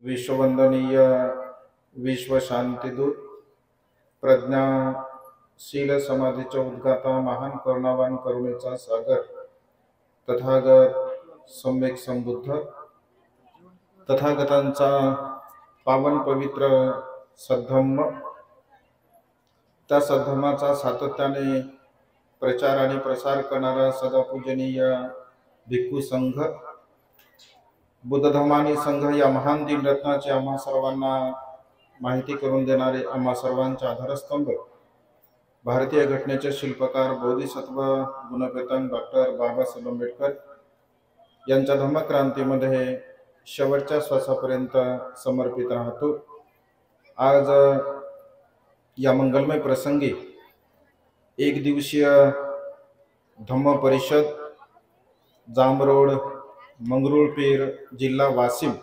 विश्ववंदनीय विश्व शांतिदूत प्रज्ञाशील समाधीचा उद्गाता महान करुणावान करुणेचा सागर तथागत सम्यक संबुद्ध तथागतांचा पावन पवित्र सद्धम्म, त्या सद्धम्माचा सातत्याने प्रचार आणि प्रसार करणारा सदापूजनीय भिक्खू संघ, बुद्ध धम्म आणि संघ या महान दिनरत्नाचे आम्हा सर्वांना माहिती करून देणारे आम्हा सर्वांचा आधारस्तंभ, भारतीय घटनेचे शिल्पकार बोधिसत्व गुणवेतन डॉक्टर बाबासाहेब आंबेडकर यांच्या धम्मक्रांतीमध्ये शेवटच्या श्वासापर्यंत समर्पित राहतो। आज या मंगलमय प्रसंगी एक दिवसीय धम्म परिषद जामरोड मंगरुळपीर जिल्हा वाशिम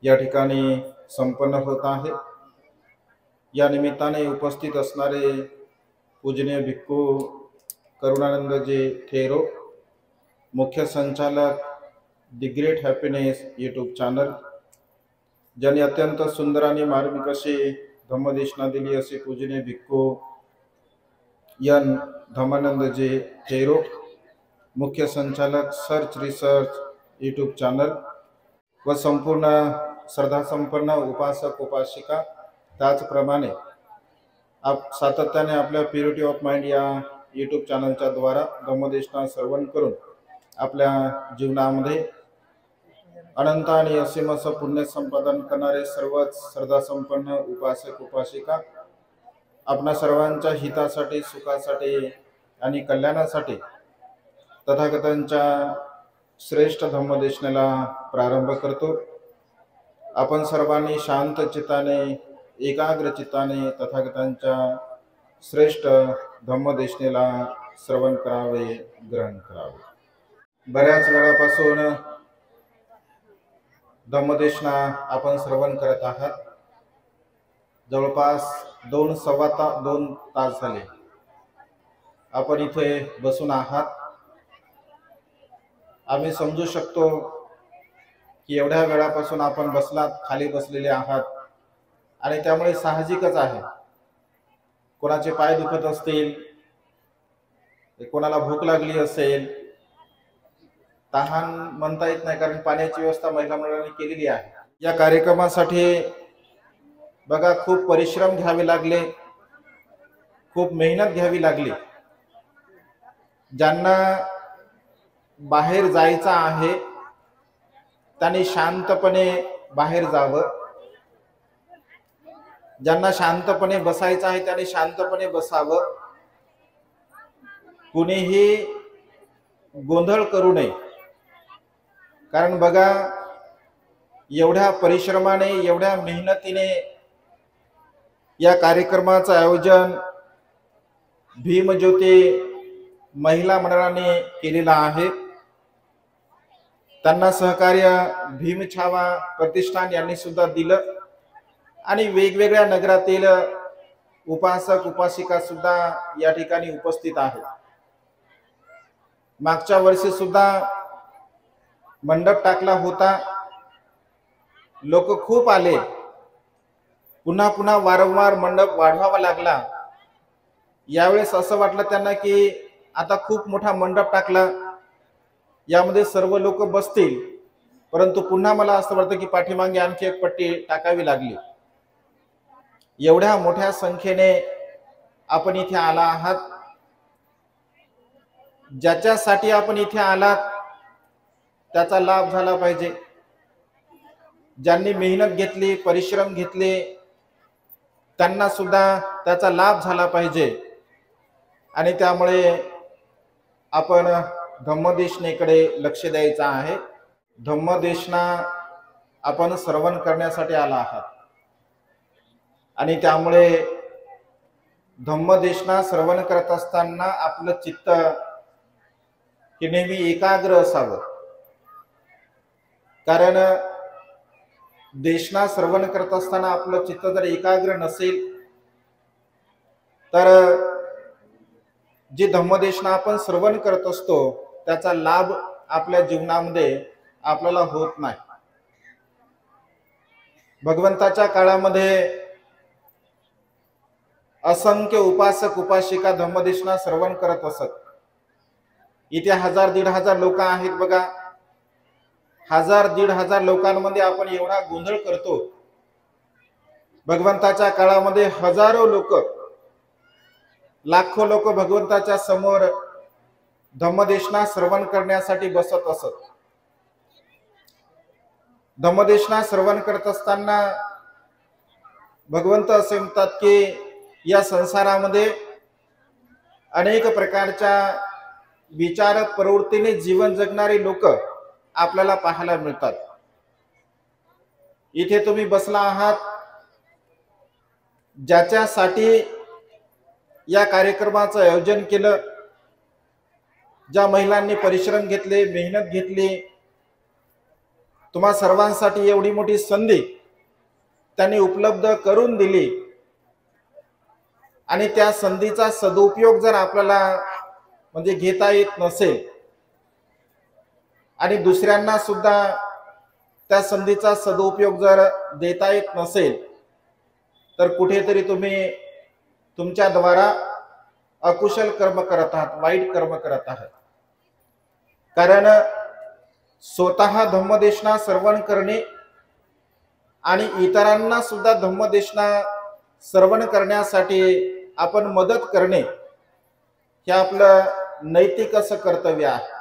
या ठिकाणी संपन्न होत आहे। या निमित्ताने उपस्थित असणारे पूजनीय भिक्खू करुणानंदजी थेरो, मुख्य संचालक the great happiness YouTube channel, ज्यांनी अत्यंत सुंदर आणि मार्मिक अशी धम्मदेशना दिली असे पूजनीय भिक्खू एन धम्मानंदजी थेरो, मुख्य संचालक सर्च रिसर्च यूट्यूब चॅनल व संपूर्ण श्रद्धासंपन्न उपासक उपासिका, त्याचप्रमाणे सातत्याने आपल्या प्युरिटी ऑफ माइंड या यूट्यूब चॅनलच्या द्वारा धम्मदेशना श्रवण करून आपल्या जीवनामध्ये अनंत आणि असीम असं पुण्य संपादन करणारे सर्वच श्रद्धासंपन्न उपासक उपासिका, आपणा सर्वांच्या हितासाठी, सुखासाठी आणि कल्याणासाठी तथागतांच्या श्रेष्ठ धम्मदेशनेला प्रारंभ करतो। आपण सर्वांनी शांत चित्ताने, एकाग्र चित्ताने तथागतांच्या श्रेष्ठ धम्मदेशनेला श्रवण करावे, ग्रहण करावे। बऱ्याच वेळापासून धम्मदेशना आपण श्रवण करत आहात। जवळपास 2 तास झाले आपण इथे बसून आहात। आम्ही समजू शकतो की एवढ्या वेळापासून आपण बसलात, खाली बसलेले आहात आणि त्यामुळे साहजिकच आहे कोणाचे पाय दुखत असतील, कोणाला भूक लागली असेल, तहान म्हणता येत नाही कारण पाण्याची व्यवस्था महिला मंडळाने केलेली आहे। या कार्यक्रमासाठी बघा खूप परिश्रम घ्यावे लागले, खूप मेहनत घ्यावी लागली। ज्यांना बाहेर जायचं आहे त्यांनी शांतपणे बाहेर जावं, ज्यांना शांतपणे बसायचं आहे त्यांनी शांतपणे बसावं, कुणीही गोंधळ करू नये। कारण बघा एवढ्या परिश्रमाने, एवढ्या मेहनतीने या कार्यक्रमाचं आयोजन भीमज्योती महिला मंडळाने केलेला आहे। त्यांना सहकार्य भीमछावा प्रतिष्ठान यांनी सुद्धा दिलं आणि वेगवेगळ्या नगरातील उपासक उपासिका सुद्धा या ठिकाणी उपस्थित आहेत। मागच्या वर्षी सुद्धा मंडप टाकला होता, लोक खूप आले, पुन्हा पुन्हा वारंवार मंडप वाढवावा लागला। यावेळेस असं वाटलं त्यांना की आता खूप मोठा मंडप टाकला, यामध्ये सर्व लोक बसतील, परंतु पुन्हा मला असं वाटतं की पाठीमागे आणखी एक पट्टी टाकावी लागली। एवढ्या मोठ्या संख्येने आपण इथे आला आहात। ज्याच्यासाठी आपण इथे आलात त्याचा लाभ झाला पाहिजे। ज्यांनी मेहनत घेतली, परिश्रम घेतले, त्यांना सुद्धा त्याचा लाभ झाला पाहिजे आणि त्यामुळे आपण धम्मदेशनेकडे लक्ष द्यायचं आहे। धम्मदेशना आपण श्रवण करण्यासाठी आला आहात आणि त्यामुळे धम्मदेशना श्रवण करत असताना आपलं चित्त हे नेहमी एकाग्र असावं। कारण देशना श्रवण करत असताना आपलं चित्त जर एकाग्र नसेल तर जी धम्मदेशना आपण श्रवण करत असतो त्याचा लाभ आपल्या जीवनामध्ये आपल्याला होत नाही। भगवंताच्या काळामध्ये असंख्य उपासक उपासिका धम्मदेशना श्रवण करत असत. इथे 1000-1500 लोक आहेत बघा. 1000-1500 लोकांमध्ये आपण एवढा गोंधळ करतो. भगवंताच्या काळामध्ये हजारो लोक, लाखो लोक भगवंताच्या समोर धम्मदेशना श्रवण करण्यासाठी बसत असत. धम्मदेशना श्रवण करत असताना भगवंत असे म्हणतात की या संसारामध्ये अनेक प्रकारच्या विचार प्रवृत्तीने जीवन जगणारे लोक आपल्याला पाहायला मिळतात. इथे तुम्ही बसला आहात, ज्याच्यासाठी या कार्यक्रमाचं आयोजन केलं, ज्या महिलांनी परिश्रम घेतले, मेहनत घेतली, तुम्हा सर्वांसाठी एवढी मोठी संधी त्यांनी उपलब्ध करून दिली आणि त्या संधीचा सदुपयोग जर आपल्याला म्हणजे घेता येत नसेल आणि दुसऱ्यांना सुद्धा त्या संधीचा सदुपयोग जर देता येत नसेल तर कुठेतरी तुम्ही तुमच्या द्वारा अकुशल कर्म करत आहात, वाईट कर्म करत आहात. कारण स्वतः धम्मदेशना श्रवण करणे आणि इतरांना सुद्धा धम्मदेशना श्रवण करण्यासाठी आपण मदत करणे हे आपलं नैतिक असं कर्तव्य आहे.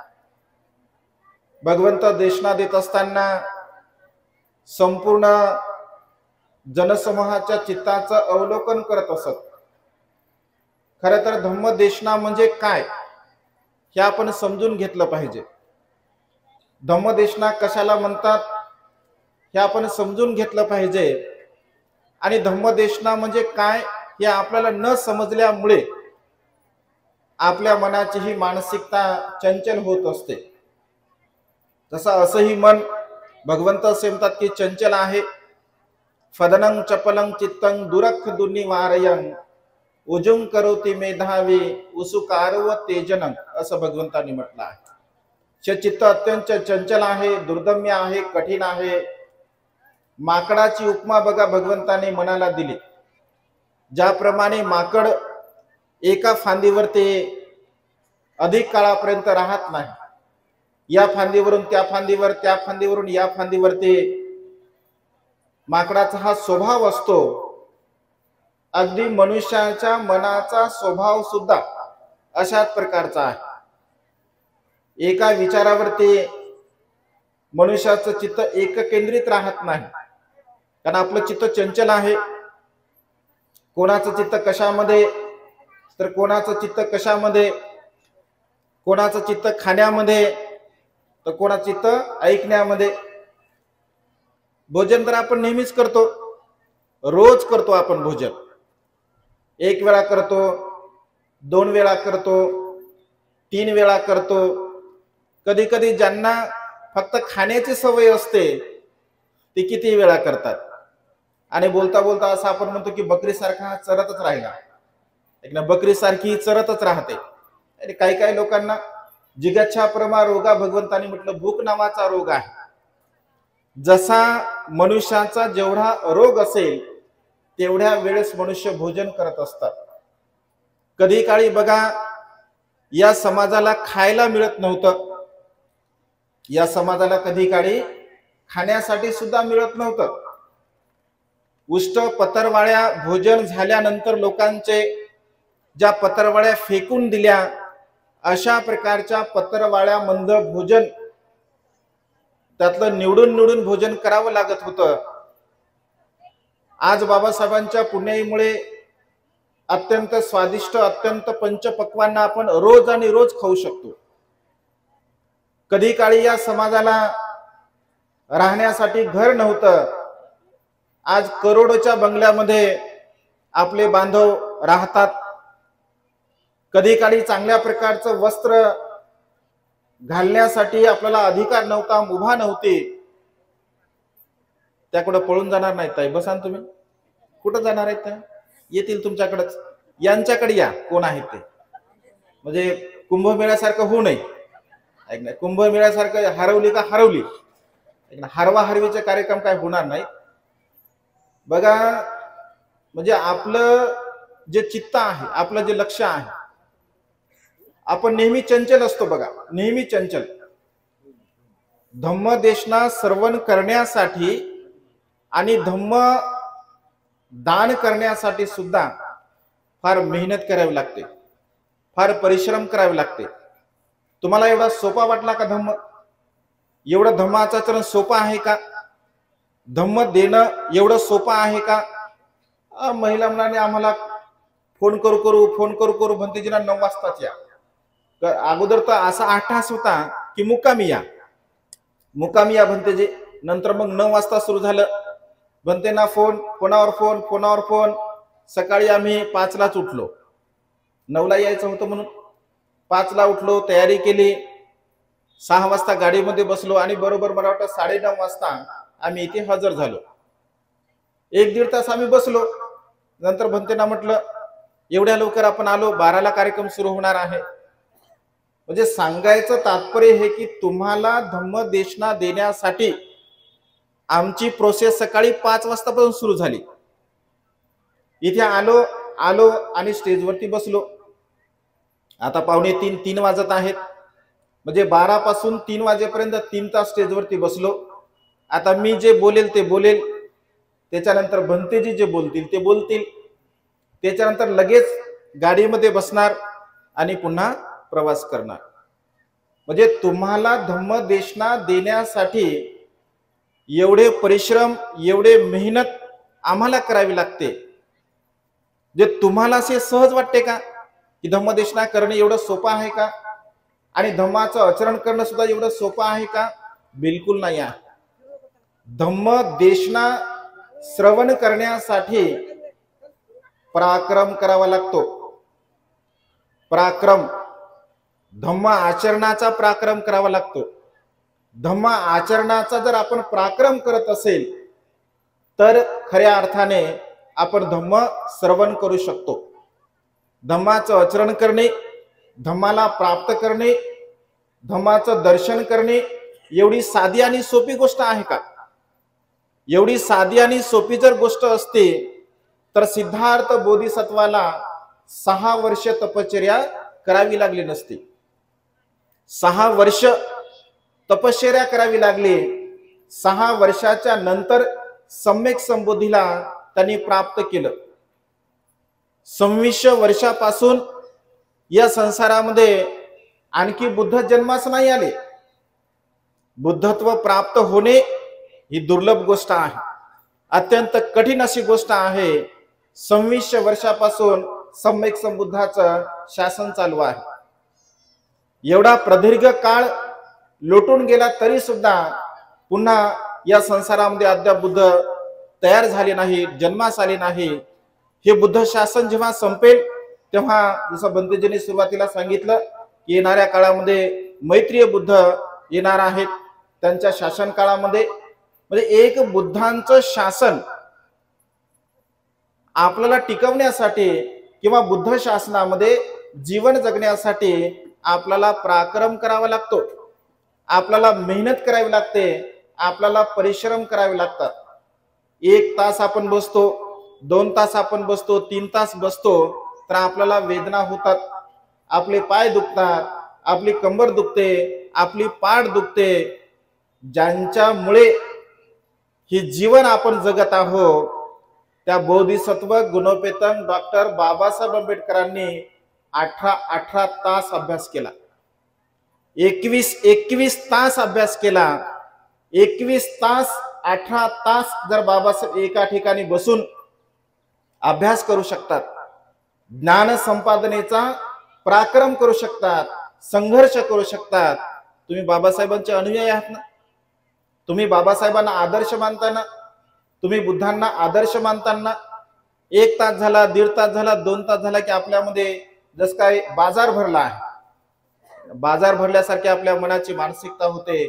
भगवंत देशना देत असताना संपूर्ण जनसमूहाच्या चित्ताचं अवलोकन करत असत. खरं तर धम्मदेशना म्हणजे काय हे आपण समजून घेतलं पाहिजे. धम्मदेशना कशाला म्हणतात हे आपण समजून घेतलं पाहिजे. आणि धम्मदेशना म्हणजे काय हे आपल्याला न समजल्यामुळे आपल्या मनाची ही मानसिकता चंचल होत असते. जसं असंही मन भगवंत असे म्हणतात की चंचल आहे. फदनं चपलं चित्तं दुरख दुर्निवारयं उजुं करोति मेधावी उसुकारव तेजनं, असं भगवंतांनी म्हटलं आहे. चित्त अत्यंत चंचल आहे, दुर्दम्य आहे, कठीण आहे. माकडाची उपमा बघा भगवंताने मनाला दिली. ज्याप्रमाणे माकड एका फांदीवर ते अधिक काळापर्यंत राहत नाही, या फांदीवरून त्या फांदीवर, त्या फांदीवरून या फांदीवर, ते माकडाचा हा स्वभाव असतो. अगदी मनुष्याच्या मनाचा स्वभाव सुद्धा अशाच प्रकारचा आहे. एका विचारावरती मनुष्याचं चित्त एककेंद्रित राहत नाही, कारण आपलं चित्त चंचल आहे. कोणाचं चित्त कशामध्ये, तर कोणाचं चित्त कशामध्ये, कोणाचं चित्त खाण्यामध्ये, तर कोणाचं चित्त ऐकण्यामध्ये. भोजन तर आपण नेहमीच करतो, रोज करतो आपण भोजन. एक वेळा करतो, 2 वेळा करतो, 3 वेळा करतो. कधी कधी ज्यांना फक्त खाण्याची सवय असते ते किती वेळा करतात. आणि बोलता बोलता असं आपण म्हणतो की बकरीसारखा चरतच राहिला, एक ना बकरीसारखी चरतच राहते. आणि काही काही लोकांना जिगच्छाप्रमा रोगा भगवंतानी म्हटलं भूक नावाचा रोग आहे. जसा मनुष्याचा जेवढा रोग असेल तेवढ्या वेळेस मनुष्य भोजन करत असतात. कधी काळी बघा या समाजाला खायला मिळत नव्हतं, या समाजाला कधी काळी खाण्यासाठी सुद्धा मिळत नव्हतं. उष्ट पत्रवाळ्या भोजन झाल्यानंतर लोकांचे ज्या पत्रवाळ्या फेकून दिल्या, अशा प्रकारच्या पत्रवाळ्यामंद भोजन, त्यातलं निवडून निवडून भोजन करावं लागत होतं. आज बाबासाहेबांच्या पुण्याईमुळे अत्यंत स्वादिष्ट, अत्यंत पंचपक्वांना आपण रोज आणि रोज खाऊ शकतो. कधी काळी या समाजाला राहण्यासाठी घर नव्हतं, आज करोडोच्या बंगल्यामध्ये आपले बांधव राहतात. कधी काळी चांगल्या प्रकारचं वस्त्र घालण्यासाठी आपल्याला अधिकार नव्हता, मुभा नव्हती. त्याकडे पळून जाणार नाहीत ताई, बसा ना तुम्ही. कुठं जाणार आहेत त्या? येतील तुमच्याकडेच. यांच्याकडे या, कोण आहेत ते. म्हणजे कुंभमेळ्यासारखं होऊ नये, ऐक ना. कुंभमेळ्यासारखं हरवली का हरवली, हरवा हरवीचे कार्यक्रम काय होणार नाही. बघा, म्हणजे आपलं जे चित्त आहे, आपलं जे लक्ष आहे, आपण नेहमी चंचल असतो बघा, नेहमी चंचल. धम्मदेशना श्रवण करण्यासाठी आणि धम्म दान करण्यासाठी सुद्धा फार मेहनत करावी लागते, फार परिश्रम करावे लागते. तुम्हाला एवढा सोपा वाटला का धम्म? एवढं धम्माचरण सोपं आहे का? धम्म देणं एवढं सोपं आहे का? महिला म्हणाने आम्हाला फोन करू भंतेजींना 9 वाजताच या. अगोदर तर असा आठास होता की मुक्कामी या भंतेजी. नंतर मग 9 वाजता सुरू झालं. भंतेना फोनावर फोन. सकाळी आम्ही 5लाच उठलो. 9ला यायचं होतं म्हणून 5ला उठलो, तयारी केली. 6 वाजता गाडीमध्ये बसलो आणि बरोबर मला वाटतं 9:30 वाजता आम्ही इथे हजर झालो. 1-1.5 तास आम्ही बसलो. नंतर भंतेना म्हटलं एवढ्या लवकर आपण आलो, 12ला कार्यक्रम सुरू होणार आहे. म्हणजे सांगायचं तात्पर्य हे की तुम्हाला धम्मदेशना देण्यासाठी आमची प्रोसेस सकाळी 5 वाजतापासून सुरू झाली. इथे आलो आणि स्टेजवरती बसलो. आता 2:45-3 वाजत आहेत. म्हणजे 12 पासून 3 वाजेपर्यंत 3 तास स्टेजवरती बसलो. आता मी जे बोलेल ते बोलेल, त्याच्यानंतर भंतेजी जे बोलतील ते बोलतील, त्याच्यानंतर लगेच गाडीमध्ये बसणार आणि पुन्हा प्रवास करणार. म्हणजे तुम्हाला धम्मदेशना देण्यासाठी एवढे परिश्रम, एवढे मेहनत आम्हाला करावी लागते. जे तुम्हाला असे सहज वाटते का की धम्मदेशना करणे एवढं सोपं आहे का? आणि धम्माचं आचरण करणं सुद्धा एवढं सोपं आहे का? बिलकुल नाही आहे. धम्मदेशना श्रवण करण्यासाठी पराक्रम करावा लागतो. पराक्रम, धम्म आचरणाचा पराक्रम करावा लागतो. धम्म आचरणाचा जर आपण पराक्रम करत असेल तर खऱ्या अर्थाने आपण धम्म श्रवण करू शकतो. धम्माचं आचरण करणे, धम्माला प्राप्त करणे, धम्माचं दर्शन करणे एवढी साधी आणि सोपी गोष्ट आहे का? एवढी साधी आणि सोपी जर गोष्ट असते तर सिद्धार्थ बोधिसत्वाला 6 वर्ष तपश्चर्या करावी लागली नसती. 6 वर्ष तपश्चर्या करावी लागली. 6 वर्षाच्या नंतर सम्यक संबोधीला त्यांनी प्राप्त केलं. 26 वर्षापासून या संसारामध्ये आणखी बुद्ध जन्मास नाही आले. बुद्धत्व प्राप्त होणे ही दुर्लभ गोष्ट आहे, अत्यंत कठीण अशी गोष्ट आहे. 26 वर्षापासून सम्यक संबुद्धाचं शासन चालू आहे. एवढा प्रदीर्घ काळ लोटून गेला तरी सुद्धा पुन्हा या संसारामध्ये अद्याप बुद्ध तयार झाले नाही, जन्मास आले नाही. हे बुद्ध शासन जेव्हा संपेल तेव्हा जसं भंतेजींनी सुरुवातीला सांगितलं की येणाऱ्या काळामध्ये मैत्रीय बुद्ध येणार आहेत. त्यांच्या शासन काळामध्ये म्हणजे एक बुद्धांचं शासन आपल्याला टिकवण्यासाठी किंवा बुद्ध शासनामध्ये जीवन जगण्यासाठी आपल्याला पराक्रम करावा लागतो. आपल्याला मेहनत करावी लागते, आपल्याला परिश्रम करावे लागतात. 1 तास आपण बसतो, 2 तास आपण बसतो, 3 तास बसतो तर आपल्याला वेदना होतात, आपले पाय दुखतात, आपली कंबर दुखते, आपली पाठ दुखते. ज्यांच्यामुळे हे जीवन आपण जगत आहोत त्या बोधिसत्व गुणोपेतन डॉक्टर बाबासाहेब आंबेडकरांनी 18 तास अभ्यास केला. 21 तास अभ्यास केला. 21 तास 18 तास जर बाबासाहेब एका ठिकाणी बसून अभ्यास करू शकतात, ज्ञान संपादनेचा पराक्रम करू शकतात, संघर्ष करू शकतात, तुम्ही बाबासाहेबांचे अनुयायी आहात ना? तुम्ही बाबासाहेबांना आदर्श मानताना, तुम्ही बुद्धांना आदर्श मानताना 1 तास झाला, 1.5 तास झाला, 2 तास झाला की आपल्यामध्ये जस काय बाजार भरला आहे, बाजार भरल्यासारखी आपल्या मनाची मानसिकता होते.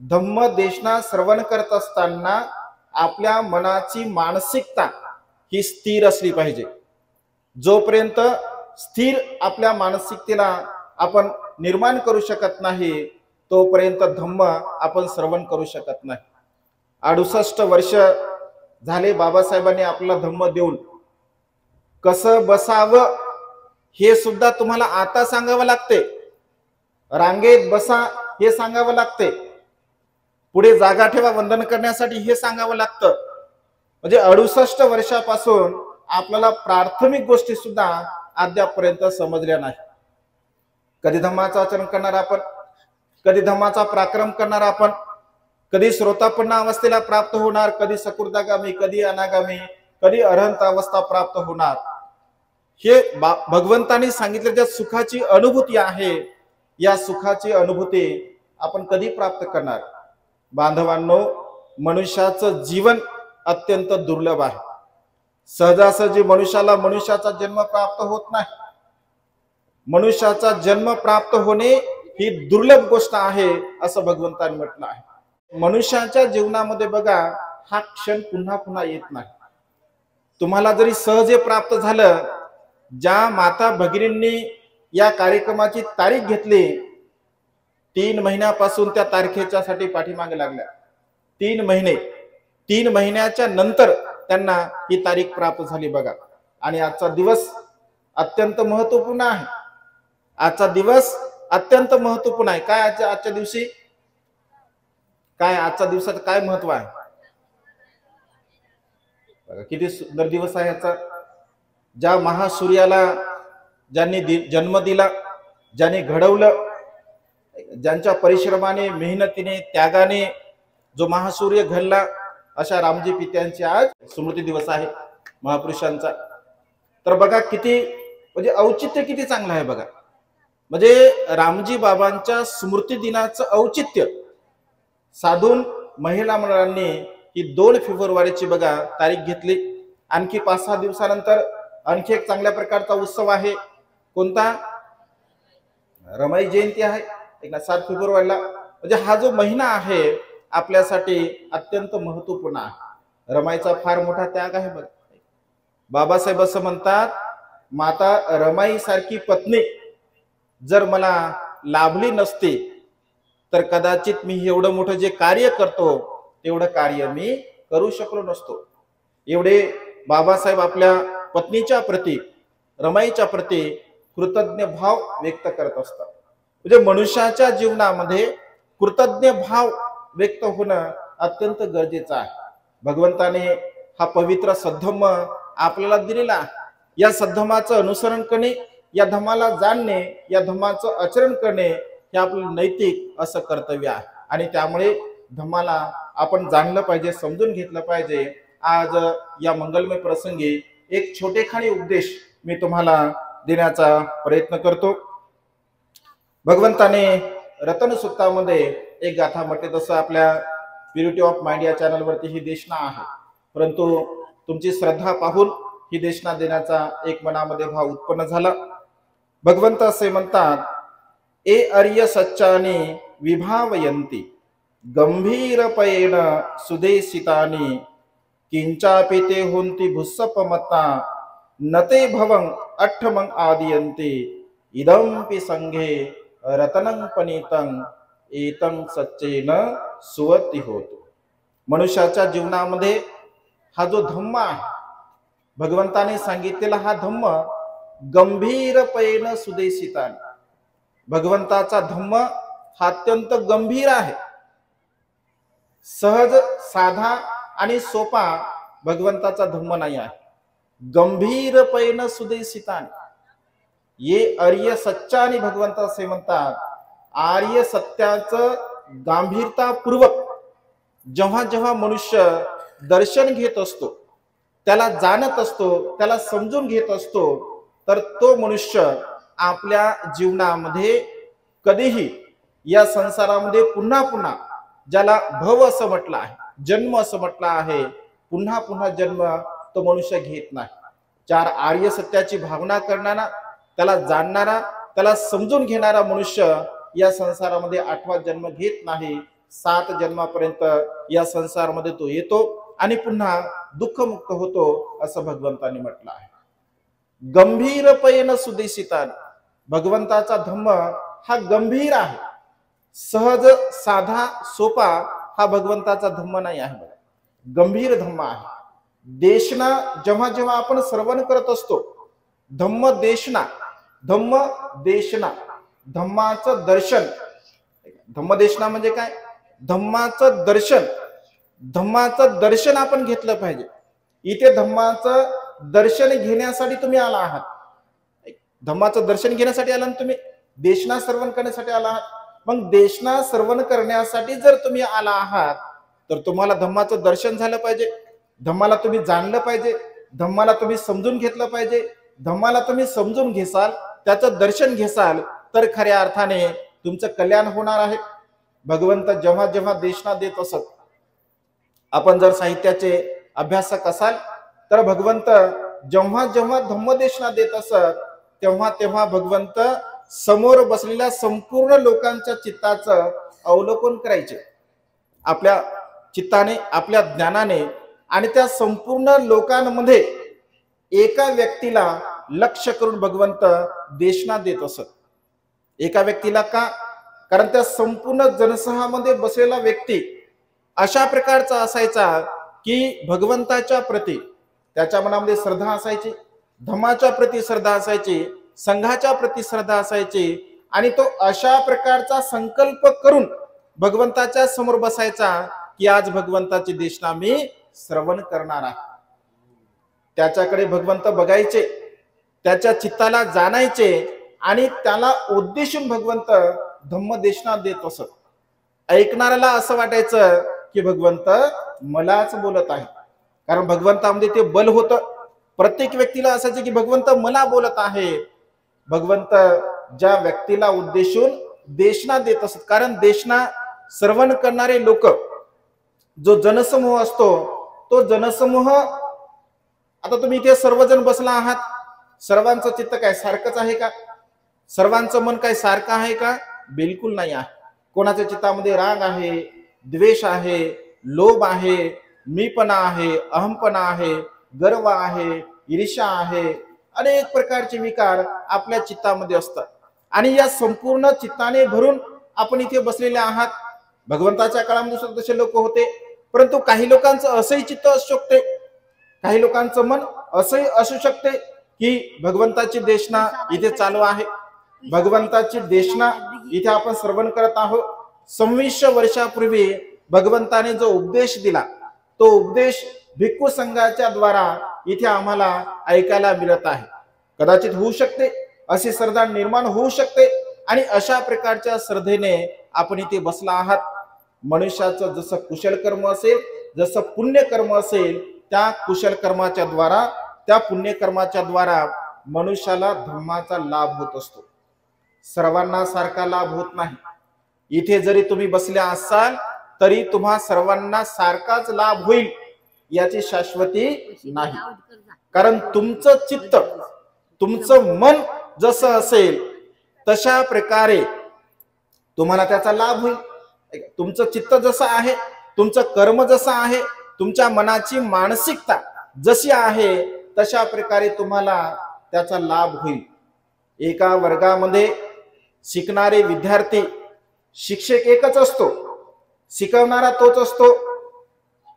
धम्मदेशना श्रवण करत असताना आपल्या मनाची मानसिकता ही स्थिर असली पाहिजे. जोपर्यंत स्थिर आपल्या मानसिकतेला आपण निर्माण करू शकत नाही तोपर्यंत धम्म आपण श्रवण करू शकत नाही. 68 वर्ष झाले बाबासाहेबांनी आपला धम्म देऊन. कसं बसावं हे सुद्धा तुम्हाला आता सांगावं लागते. रांगेत बसा हे सांगावं लागते. पुढे जागा ठेवा वंदन करण्यासाठी हे सांगावं लागतं. म्हणजे 68 वर्षापासून आपल्याला प्राथमिक गोष्टी सुद्धा अद्यापर्यंत समजल्या नाही. कधी धम्माचं आचरण करणार आपण, कधी धम्माचा पराक्रम करणार आपण, कधी श्रोतापन्न अवस्थेला प्राप्त होणार, कधी सकृतागामी, कधी अनागामी, कधी अरहंत अवस्था प्राप्त होणार. हे भगवंतांनी सांगितलं ज्या सुखाची अनुभूती आहे, या सुखाची अनुभूती आपण कधी प्राप्त करणार. बांधवांनो, मनुष्याचं जीवन अत्यंत दुर्लभ आहे. सहजासहजी मनुष्याचा जन्म प्राप्त होत नाही. मनुष्याचा जन्म प्राप्त होणे ही दुर्लभ गोष्ट आहे असं भगवंतांनी म्हटलं आहे. मनुष्याच्या जीवनामध्ये बघा, हा क्षण पुन्हा पुन्हा येत नाही. तुम्हाला जरी सहज प्राप्त झालं, ज्या माता भगिनींनी या कार्यक्रमाची तारीख घेतली, 3 महिन्यापासून त्या तारखेच्या साठी पाठीमागे लागल्या. 3 महिन्याच्या नंतर त्यांना ही तारीख प्राप्त झाली बघा. आणि आजचा दिवस अत्यंत महत्वपूर्ण आहे. आजचा दिवस अत्यंत महत्वपूर्ण आहे. काय आजच्या दिवशी काय, आजच्या दिवसाचं काय महत्व आहे बघा. किती सुंदर दिवस आहे याचा. ज्या महासूर्याला ज्यांनी जन्म दिला, ज्यांनी घडवलं, ज्यांच्या परिश्रमाने, मेहनतीने, त्यागाने जो महासूर्य घडला, अशा रामजी पित्यांचे आज स्मृती दिवस आहे महापुरुषांचा. तर बघा किती म्हणजे औचित्य किती चांगलं आहे बघा. म्हणजे रामजी बाबांच्या स्मृती दिनाचं औचित्य साधून महिला मंडळांनी ही 2 फेब्रुवारीची बघा तारीख घेतली. आणखी 5-6 दिवसानंतर आणखी एक चांगल्या प्रकारचा उत्सव आहे. कोणता? रमाई जयंती आहे 7 फेब्रुवारीला. म्हणजे हा जो महिना आहे आपल्यासाठी अत्यंत महत्वपूर्ण आहे. रमाईचा फार मोठा त्याग आहे बघा. बाबासाहेब असं म्हणतात, माता रमाई सारखी पत्नी जर मला लाभली नसती तर कदाचित मी एवढं मोठं जे कार्य करतो तेवढं कार्य मी करू शकलो नसतो. एवढे बाबासाहेब आपल्या पत्नीच्या प्रती, रमाईच्या प्रती कृतज्ञ भाव व्यक्त करत असतात. म्हणजे मनुष्याच्या जीवनामध्ये कृतज्ञ भाव व्यक्त होणं अत्यंत गरजेचं आहे. भगवंताने हा पवित्र सद्धम्म आपल्याला दिलेला. या सद्धमाचं अनुसरण करणे, या धम्माला जाणणे, या धम्माचं आचरण करणे हे आपलं नैतिक असं कर्तव्य आहे. आणि त्यामुळे धम्माला आपण जाणलं पाहिजे, समजून घेतलं पाहिजे. आज या मंगलमय प्रसंगी एक छोटेखानी उपदेश मी तुम्हाला देण्याचा प्रयत्न करतो. भगवंताने रतन सूक्तामध्ये एक गाथा म्हटली, तसं आपल्या प्युरिटी ऑफ माइंड या चॅनलवरती ही देशना आहे. परंतु तुमची श्रद्धा पाहून ही देशना देण्याचा एक मनामध्ये भाव उत्पन्न झाला. भगवंत असे म्हणतात, ए अर्य सच्चानी विभावयंती गंभीरपयेन सुदेशितानी किंचापि ते होंती भुस्सपमता नते भवं अठ्ठमं आदियन्ते इदंपि संघे रतनं पनीतं एतं सच्चेन सुवती होतो. मनुष्याच्या जीवनामध्ये हा जो धम्म आहे, भगवंताने सांगितलेला हा धम्म गंभीरपयेन सुदेशितानी. भगवंताचा धम्म हा अत्यंत गंभीर आहे. सहज, साधा आणि सोपा भगवंताचा धम्म नाही आहे. गंभीरपयेन सुदेशितानी. ये आर्य सच्चानी भगवंत असे म्हणतात, आर्य सत्याचं गांभीर्यतापूर्वक जेव्हा जेव्हा मनुष्य दर्शन घेत असतो, त्याला जाणत असतो, त्याला समजून घेत असतो, तर तो मनुष्य आपल्या जीवनामध्ये कधीही या संसारामध्ये पुन्हा पुन्हा, ज्याला भव असं म्हटलं आहे, जन्म असं म्हटलं आहे, पुन्हा पुन्हा जन्म तो मनुष्य घेत नाही. 4 आर्य सत्याची भावना करणारा, त्याला जाणणारा, त्याला समजून घेणारा मनुष्य या संसारामध्ये 8वा जन्म घेत नाही. 7 जन्मापर्यंत या संसारामध्ये तो येतो आणि पुन्हा दुःखमुक्त होतो असं भगवंतांनी म्हटलं आहे. गंभीरपयेन सुदेशितानी. भगवंताचा धम्म हा गंभीर आहे. सहज, साधा, सोपा हा भगवंताचा धम्म नाही आहे. गंभीर धम्म आहे. देशना जेव्हा जेव्हा आपण श्रवण करत असतो, धम्म देशना, धम्म देशना, धम्माचं दर्शन. धम्मदेशना म्हणजे काय? धम्माचं दर्शन. धम्माचं दर्शन आपण घेतलं पाहिजे. इथे धम्माचं दर्शन घेण्यासाठी तुम्ही आला आहात. धम्माचं दर्शन घेण्यासाठी आला ना तुम्ही, देशना श्रवण करण्यासाठी आला आहात. मग देशना श्रवण करण्यासाठी जर तुम्ही आला आहात तर तुम्हाला धम्माचं दर्शन झालं पाहिजे, धम्माला तुम्ही जाणलं पाहिजे, धम्माला तुम्ही समजून घेतलं पाहिजे. धम्माला तुम्ही समजून घेसाल, त्याचं दर्शन घेसाल तर खऱ्या अर्थाने तुमचं कल्याण होणार आहे. भगवंत जेव्हा जेव्हा देशना देत असत, आपण जर साहित्याचे अभ्यासक असाल तर भगवंत जेव्हा जेव्हा धम्मदेशना देत असत तेव्हा तेव्हा भगवंत समोर बसलेल्या संपूर्ण लोकांच्या चित्ताचं अवलोकन करायचे आपल्या चित्ताने, आपल्या ज्ञानाने. आणि त्या संपूर्ण लोकांमध्ये एका व्यक्तीला लक्ष करून भगवंत देशना देत असत. एका व्यक्तीला का? कारण त्या संपूर्ण जनसहामध्ये बसलेला व्यक्ती अशा प्रकारचा असायचा की भगवंताच्या प्रती त्याच्या मनामध्ये श्रद्धा असायची, धम्माच्या प्रती श्रद्धा असायची, संघाच्या प्रती श्रद्धा असायची. आणि तो अशा प्रकारचा संकल्प करून भगवंताच्या समोर बसायचा की आज भगवंताची देशना मी श्रवण करणार आहे. त्याच्याकडे भगवंत बघायचे, त्याच्या चित्ताला जाणायचे आणि त्याला उद्देशून भगवंत धम्मदेशना देत असत. ऐकणाऱ्याला असं वाटायचं की भगवंत मलाच बोलत आहे, कारण भगवंतामध्ये ते बल होतं. प्रत्येक व्यक्तीला असायचं की भगवंत मला बोलत आहे. भगवंत ज्या व्यक्तीला उद्देशून देशना देत असत, कारण देशना श्रवण करणारे लोक, जो जनसमूह असतो तो जनसमूह, आता तुम्ही इथे सर्वजण बसला आहात, सर्वांचं चित्त काय सारखंच आहे का? सर्वांचं मन काय सारखं आहे का? बिलकुल नाही आहे. कोणाच्या चित्तामध्ये राग आहे, द्वेष आहे, लोभ आहे, मीपणा आहे, अहमपणा आहे, गर्व आहे, ईर्ष्या आहे, अनेक प्रकारचे विकार आपल्या चित्तामध्ये असतात. आणि या संपूर्ण चित्ताने भरून आपण इथे बसलेले आहात. भगवंताच्या काळामध्ये सुद्धा तसे लोक होते, परंतु काही लोकांचं असंही चित्त असू शकते, काही लोकांचं मन असंही असू शकते की भगवंताची देशना इथे चालू आहे, भगवंताची देशना इथे आपण श्रवण करत आहोत. 26 वर्षापूर्वी भगवंताने जो उपदेश दिला तो उपदेश भिक्खू संघाच्या द्वारा इथे आम्हाला ऐकायला मिळत आहे. कदाचित होऊ शकते अशी श्रद्धा निर्माण होऊ शकते आणि अशा प्रकारच्या श्रद्धेने आपण इथे बसला आहात. मनुष्याचं जसं कुशल कर्म असेल, जसं पुण्य कर्म असेल, त्या कुशल कर्माच्या द्वारा, त्या पुण्य कर्माच्या द्वारा मनुष्याला धम्माचा लाभ होत असतो. सर्वांना सारखा लाभ होत नाही. इथे जरी तुम्ही बसले असाल तरी तुम्हा सर्वांना सारखाच लाभ होईल याची शाश्वती नाही. कारण तुमचं चित्त, तुमचं मन जसं असेल तशा प्रकारे तुम्हाला त्याचा लाभ होईल. तुमचं चित्त जसं आहे, तुमचं कर्म जसं आहे, तुमच्या मनाची मानसिकता जशी आहे तशा प्रकारे तुम्हाला त्याचा लाभ होईल. एका वर्गामध्ये शिकणारे विद्यार्थी, शिक्षक एकच असतो, शिकवणारा तोच असतो,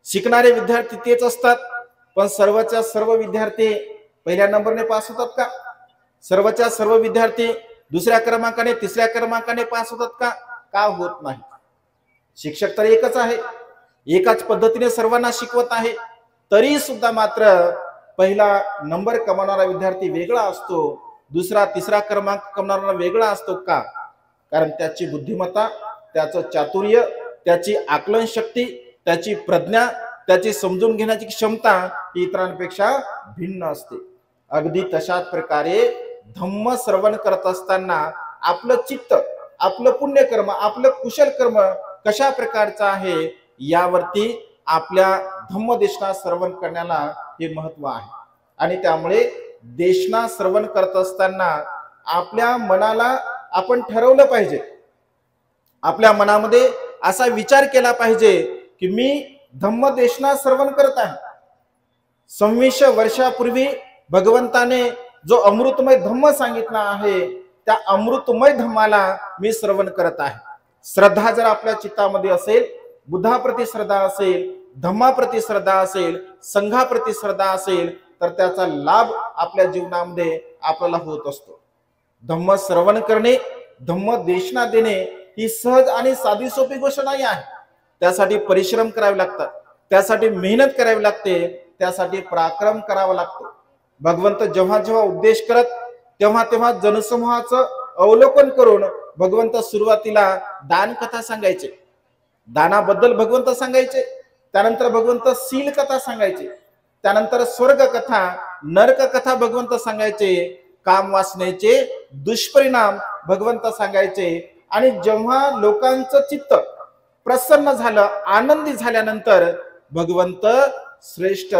शिकणारे विद्यार्थी तेच असतात. पण सर्वच्या सर्व विद्यार्थी पहिल्या नंबरने पास होतात का? सर्वच्या सर्व विद्यार्थी दुसऱ्या क्रमांकाने, तिसऱ्या क्रमांकाने पास होतात का? का होत नाही? शिक्षक तर एकच आहे, एकाच पद्धतीने सर्वांना शिकवत आहे, तरी सुद्धा मात्र पहिला नंबर कमावणारा विद्यार्थी वेगळा असतो, दुसरा तिसरा क्रमांक कमावणारा वेगळा असतो. का? कारण त्याची बुद्धिमत्ता, त्याचं चातुर्य, त्याची आकलन शक्ती, त्याची प्रज्ञा, त्याची समजून घेण्याची क्षमता ही इतरांपेक्षा भिन्न असते. अगदी तशाच प्रकारे धम्म श्रवण करत असताना आपलं चित्त, आपलं पुण्यकर्म, आपलं कुशल कर्म कशा प्रकारचं आहे यावरती आपल्या धम्मदेशना श्रवण करण्याला हे महत्व आहे. आणि त्यामुळे देशना श्रवण करत असताना आपल्या मनाला आपण ठरवलं पाहिजे, आपल्या मनामध्ये असा विचार केला पाहिजे की मी धम्मदेशना श्रवण करत आहे. 26 वर्षापूर्वी भगवंताने जो अमृतमय धम्म सांगितला आहे त्या अमृतमय धम्माला मी श्रवण करत आहे. श्रद्धा जर आपल्या चित्तामध्ये असेल, बुद्धाप्रती श्रद्धा असेल, धम्माप्रती श्रद्धा असेल, संघाप्रती श्रद्धा असेल, तर त्याचा लाभ आपल्या जीवनामध्ये आपल्याला होत असतो. धम्म श्रवण करणे, धम्म देशना देणे ही सहज आणि साधी सोपी गोष्ट नाही आहे. त्यासाठी परिश्रम करावे लागतात, त्यासाठी मेहनत करावी लागते, त्यासाठी पराक्रम करावा लागतो. भगवंत जेव्हा जेव्हा उपदेश करत तेव्हा तेव्हा जनसमूहाचं अवलोकन करून भगवंत सुरुवातीला दान कथा सांगायचे, दानाबद्दल भगवंत सांगायचे, त्यानंतर भगवंत शील कथा सांगायचे, त्यानंतर स्वर्ग कथा, नरक कथा भगवंत सांगायचे, काम वासनेचे दुष्परिणाम भगवंत सांगायचे. आणि जेव्हा लोकांचं चित्त प्रसन्न झालं, आनंदी झाल्यानंतर भगवंत श्रेष्ठ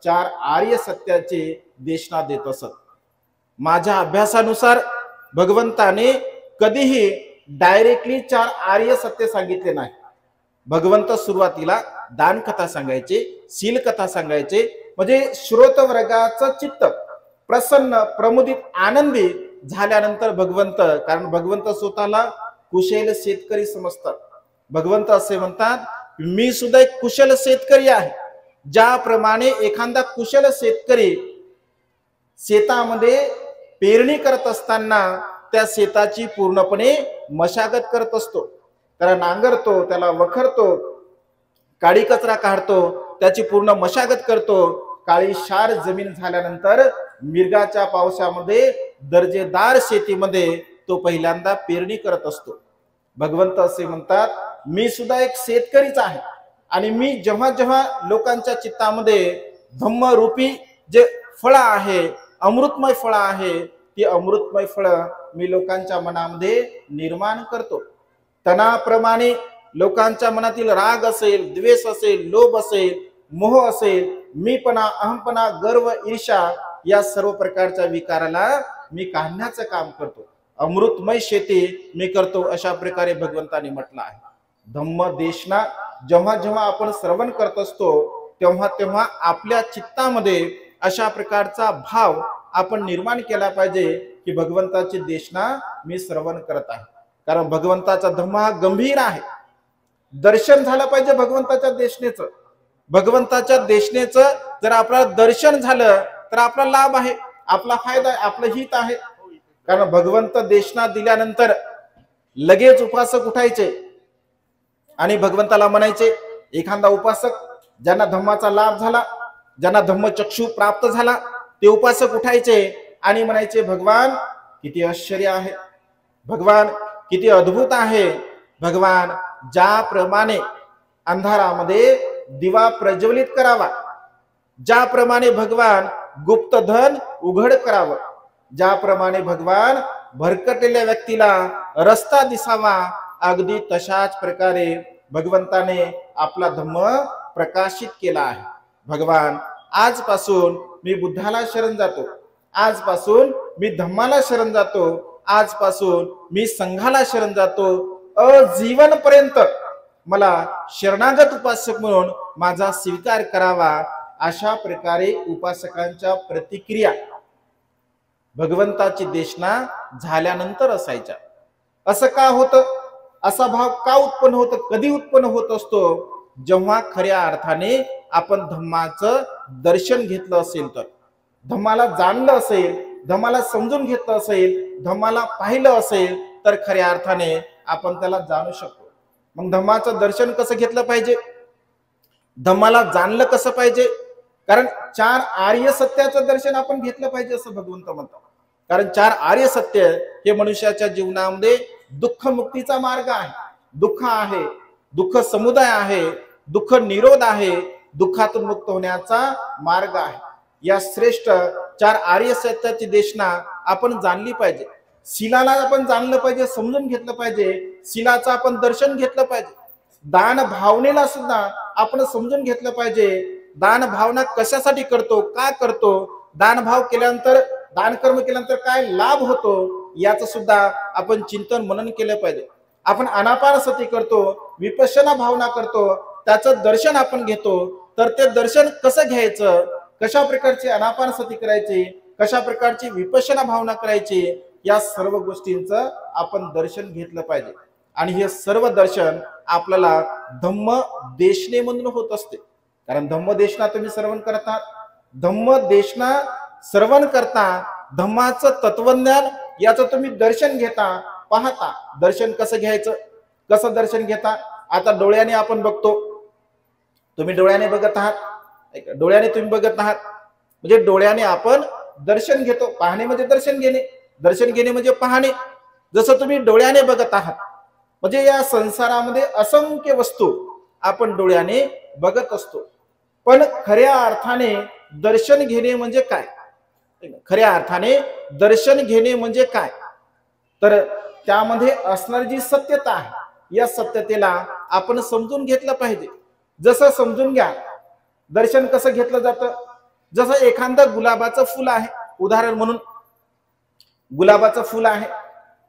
4 आर्य सत्याचे देशना देत असत. माझ्या अभ्यासानुसार भगवंताने कधीही डायरेक्टली 4 आर्य सत्य सांगितले नाही. भगवंत सुरुवातीला दान कथा सांगायचे, शील कथा सांगायचे, म्हणजे श्रोत वर्गाचं चित्त प्रसन्न, प्रमुदित, आनंदी झाल्यानंतर भगवंत, कारण भगवंत स्वतःला कुशल शेतकरी समजतात. भगवंत असे म्हणतात, मी सुद्धा एक कुशल शेतकरी आहे. ज्याप्रमाणे एखादा कुशल शेतकरी शेतामध्ये पेरणी करत असताना त्या शेताची पूर्णपणे मशागत करत असतो, त्याला नांगरतो, त्याला वखरतो, काडी कचरा काढतो, त्याची पूर्ण मशागत करतो. काळी क्षार जमीन झाल्यानंतर मिरगाच्या पावसामध्ये दर्जेदार शेतीमध्ये तो पहिल्यांदा पेरणी करत असतो. भगवंत असे म्हणतात, मी सुद्धा एक शेतकरीच आहे आणि मी जेव्हा जेव्हा लोकांच्या चित्तामध्ये धम्मरूपी जे फळ आहे, अमृतमय फळ आहे, ती अमृतमय फळ मी लोकांच्या मनामध्ये निर्माण करतो. तणाप्रमाणे लोकांच्या मनातील राग असेल, द्वेष असेल, लोभ असेल, मोह असेल, मीपणा, अहमपणा, गर्व, ईर्ष्या या सर्व प्रकारच्या विकाराला मी काढण्याचं काम करतो. अमृतमय शेती मी करतो, अशा प्रकारे भगवंताने म्हटलं आहे. धम्म देशना जेव्हा जेव्हा आपण श्रवण करत असतो तेव्हा तेव्हा आपल्या चित्तामध्ये अशा प्रकारचा भाव आपण निर्माण केला पाहिजे की भगवंताची देशना मी श्रवण करत आहे. कारण भगवंताचा धम्म हा गंभीर आहे. दर्शन झालं पाहिजे भगवंताच्या देशनेचं. भगवंताच्या देशनेचं जर आपल्याला दर्शन झालं तर आपला लाभ आहे, आपला फायदा आहे, आपलं हित आहे. कारण भगवंत देशना दिल्यानंतर लगेच उपासक उठायचे आणि भगवंताला म्हणायचे. एखादा उपासक ज्यांना धम्माचा लाभ झाला, ज्यांना धम्मचक्षु प्राप्त झाला, ते उपासक उठायचे आणि म्हणायचे, भगवान किती आश्चर्य आहे, भगवान किती अद्भुत आहे. भगवान ज्याप्रमाणे अंधारामध्ये दिवा प्रज्वलित करावा, ज्याप्रमाणे भगवान गुप्त धन उघड करावं, ज्याप्रमाणे भगवान भरकटलेल्या व्यक्तीला रस्ता दिसावा, अगदी तशाच प्रकारे भगवंताने आपला धम्म प्रकाशित केला आहे. भगवान आजपासून मी बुद्धाला शरण जातो, आजपासून मी धम्माला शरण जातो, आजपासून मी संघाला शरण जातो, अजीवनपर्यंत मला शरणागत उपासक म्हणून माझा स्वीकार करावा. अशा प्रकारे उपासकांच्या प्रतिक्रिया भगवंताची देशना झाल्यानंतर असायच्या. असं का होतं? असा भाव का उत्पन्न होतं? कधी उत्पन्न होत असतो? जेव्हा खऱ्या अर्थाने आपण धम्माचं दर्शन घेतलं असेल, तर धम्माला जाणलं असेल, धम्माला समजून घेतलं असेल, धम्माला पाहिलं असेल, तर खऱ्या अर्थाने आपण त्याला जाणू शकतो. मग धम्माचं दर्शन कसं घेतलं पाहिजे, धम्माला जाणलं कसं पाहिजे? कारण 4 आर्य सत्याचं दर्शन आपण घेतलं पाहिजे असं भगवंत म्हणतात. कारण 4 आर्य सत्य हे मनुष्याच्या जीवनामध्ये दुःख मुक्तीचा मार्ग आहे. दुःख आहे, दुःख समुदाय आहे, दुःख निरोध आहे, दुःखातून मुक्त होण्याचा मार्ग आहे. या श्रेष्ठ 4 आर्य सत्याची देशना आपण जाणली पाहिजे. शीलाला आपण जाणलं पाहिजे, समजून घेतलं पाहिजे, शीलाचं आपण दर्शन घेतलं पाहिजे. दान भावनेला सुद्धा आपण समजून घेतलं पाहिजे. दान भावना कशासाठी करतो, का करतो, दान भाव केल्यानंतर, दान कर्म केल्यानंतर काय लाभ होतो, याचं सुद्धा आपण चिंतन मनन केलं पाहिजे. आपण अनापानसती करतो, विपश्यना भावना करतो, त्याचं दर्शन आपण घेतो, तर ते दर्शन कसं घ्यायचं, कशा प्रकारची अनापानसती करायची, कशा प्रकारची विपश्यना भावना करायची, या सर्व गोष्टींचं आपण दर्शन घेतलं पाहिजे. आणि हे सर्व दर्शन आपल्याला धम्म देशनेमधून होत असते. कारण धम्मदेशना तुम्ही श्रवण करता, धम्मदेशना श्रवण करता, धम्माचं तत्वज्ञान याचं तुम्ही दर्शन घेता, पाहता. दर्शन कसं घ्यायचं, कसं दर्शन घेता? आता डोळ्याने आपण बघतो, तुम्ही डोळ्याने बघत आहात, डोळ्याने तुम्ही बघत आहात म्हणजे डोळ्याने आपण दर्शन घेतो. पाहणे म्हणजे दर्शन घेणे, दर्शन घेणे म्हणजे पाहणे. जसं तुम्ही डोळ्याने बघत आहात म्हणजे या संसारामध्ये असंख्य वस्तू आपण डोळ्याने बघत असतो. पण खऱ्या अर्थाने दर्शन घेणे म्हणजे काय? खऱ्या अर्थाने दर्शन घेणे म्हणजे काय? तर त्यामध्ये असणारी जी सत्यता आहे, या सत्यतेला आपण समजून घेतलं पाहिजे. जसं समजून घ्या, दर्शन कसं घेतलं जातं? जसं एखादं गुलाबाचं फुल आहे, उदाहरण म्हणून गुलाबाचं फुल आहे,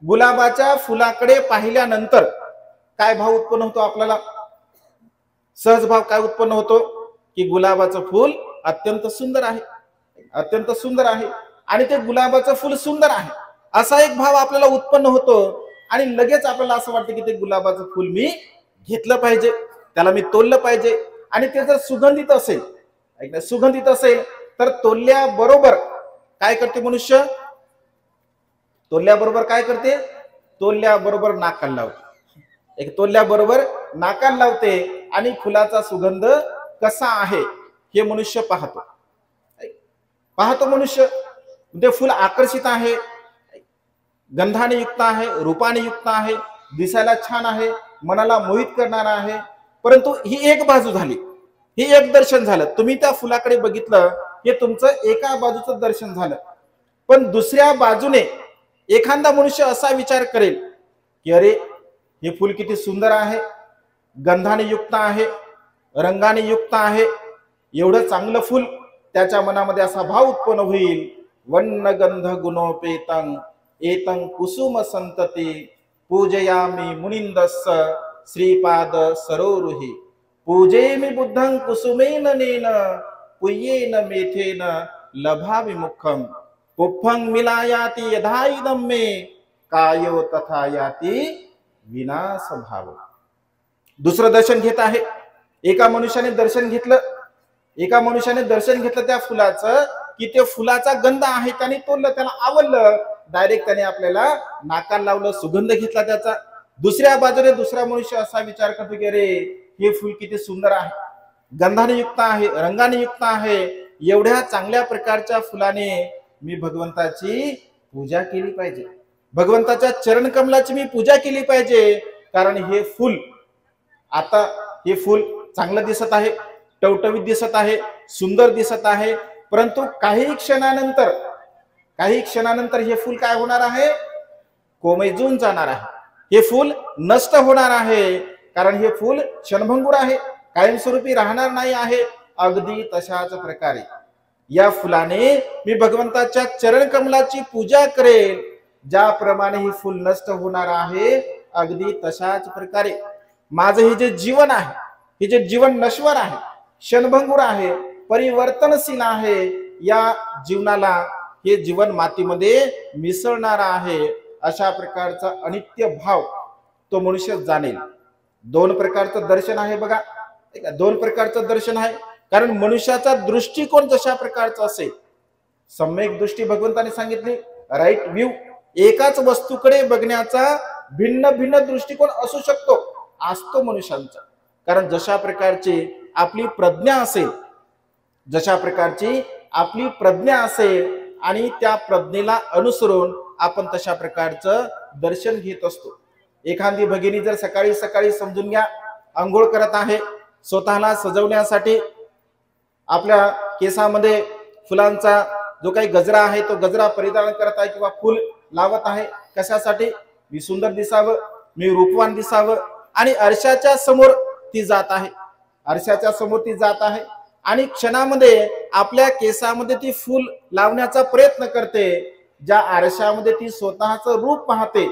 गुलाबाच्या फुलाकडे पाहिल्यानंतर काय भाव उत्पन्न होतो आपल्याला? सहज भाव काय उत्पन्न होतो की गुलाबाचं फुल अत्यंत सुंदर आहे, अत्यंत सुंदर आहे, आणि ते गुलाबाचं फुल सुंदर आहे असा एक भाव आपल्याला उत्पन्न होतो. आणि लगेच आपल्याला असं वाटतं की ते गुलाबाचं फुल मी घेतलं पाहिजे, त्याला मी तोललं पाहिजे. आणि ते जर सुगंधित असेल, सुगंधित असेल तर तोलल्याबरोबर काय करते मनुष्य? तोलल्याबरोबर काय करते? तोलल्याबरोबर नाकाला लावते, एक तोलल्याबरोबर नाकाला लावते आणि फुलाचा सुगंध कसा आहे हे मनुष्य पाहतो. पाहतो मनुष्य, ते फुल आकर्षित आहे, गंधाने युक्त आहे, रूपाने युक्त आहे, दिसायला छान आहे, मनाला मोहित करणारा आहे. परंतु ही एक बाजू झाली, ही एक दर्शन झालं. तुम्ही त्या फुलाकडे बघितलं, हे तुमचं एका बाजूचं दर्शन झालं. पण दुसऱ्या बाजूने एखादा मनुष्य असा विचार करेल की अरे हे फुल किती सुंदर आहे, गंधाने युक्त आहे, रंगाने युक्त आहे, एवढं चांगलं फुल. त्याच्या मनामध्ये असा भाव उत्पन्न होईल, वन्न गंध गुणोपेतं एतं कुसुम संतती पूजयामि मुनिंदस्स श्रीपाद सरोरुहि पूजेमि बुद्धं कुसुमेन नेन पुय्येन मेथेन लभामि मुखं पुप्फं मिलायाति यथा इदं मे कायो तथा याति विनाश भाव. दुसरं दर्शन घेत आहे. एका मनुष्याने दर्शन घेतलं, एका मनुष्याने दर्शन घेतलं त्या फुलाचं की ते फुलाचा गंध आहे, त्याने तोडलं, त्याला आवडलं, डायरेक्ट त्याने आपल्याला नाकाला लावलं, सुगंध घेतला त्याचा. दुसऱ्या बाजूने दुसरा मनुष्य असा विचार करतो की अरे हे फुल किती सुंदर आहे, गंधाने युक्त आहे, रंगाने युक्त आहे, एवढ्या चांगल्या प्रकारच्या फुलाने मी भगवंताची पूजा केली पाहिजे, भगवंताच्या चरण कमलाची मी पूजा केली पाहिजे. कारण हे फुल, आता हे फुल चांगलं दिसत आहे, टवटवीत दिसत आहे, सुंदर दिसत आहे, परंतु काही क्षणानंतर हे फुल काय होणार आहे? कोमेजून जाणार आहे, हे फुल नष्ट होणार आहे. कारण हे फुल क्षणभंगुर आहे, कायमस्वरूपी राहणार नाही आहे. अगदी तशाच प्रकारे या फुलाने मी भगवंताच्या चरण कमलाची पूजा करेल, ज्याप्रमाणे हे फुल नष्ट होणार आहे, अगदी तशाच प्रकारे माझं हे जे जीवन आहे, हे जे जीवन नश्वर आहे, क्षणभंगुर आहे, परिवर्तनशील आहे, या जीवनाला हे जीवन मातीमध्ये मिसळणार आहे. अशा प्रकारचा अनित्य भाव तो मनुष्य जाणेल. दोन प्रकारचं दर्शन आहे बघा, दोन प्रकारचं दर्शन आहे. कारण मनुष्याचा दृष्टिकोन जशा प्रकारचा असेल, सम्यक दृष्टी भगवंताने सांगितली, राईट व्ह्यू, एकाच वस्तूकडे बघण्याचा भिन्न भिन्न दृष्टिकोन असू शकतो, असतो मनुष्यांचा. कारण जशा प्रकारची आपली प्रज्ञा असेल, जशा प्रकारची आपली प्रज्ञा असेल आणि त्या प्रज्ञेला अनुसरून आपण तशा प्रकारचं दर्शन घेत असतो. एखादी भगिनी जर सकाळी सकाळी समजून घ्या अंघोळ करत आहे, स्वतःला सजवण्यासाठी आपल्या केसामध्ये फुलांचा जो काही गजरा आहे तो गजरा परिधान करत आहे किंवा फुल लावत आहे. कशासाठी? मी सुंदर दिसावं, मी रूपवान दिसावं. आणि आरशाच्या समोर ती जात आहे, आरशाच्या समोर ती जात आहे आणि क्षणामध्ये आपल्या केसामध्ये ती फूल लावण्याचा प्रयत्न करते. ज्या आरशामध्ये ती स्वतःचं रूप पाहते,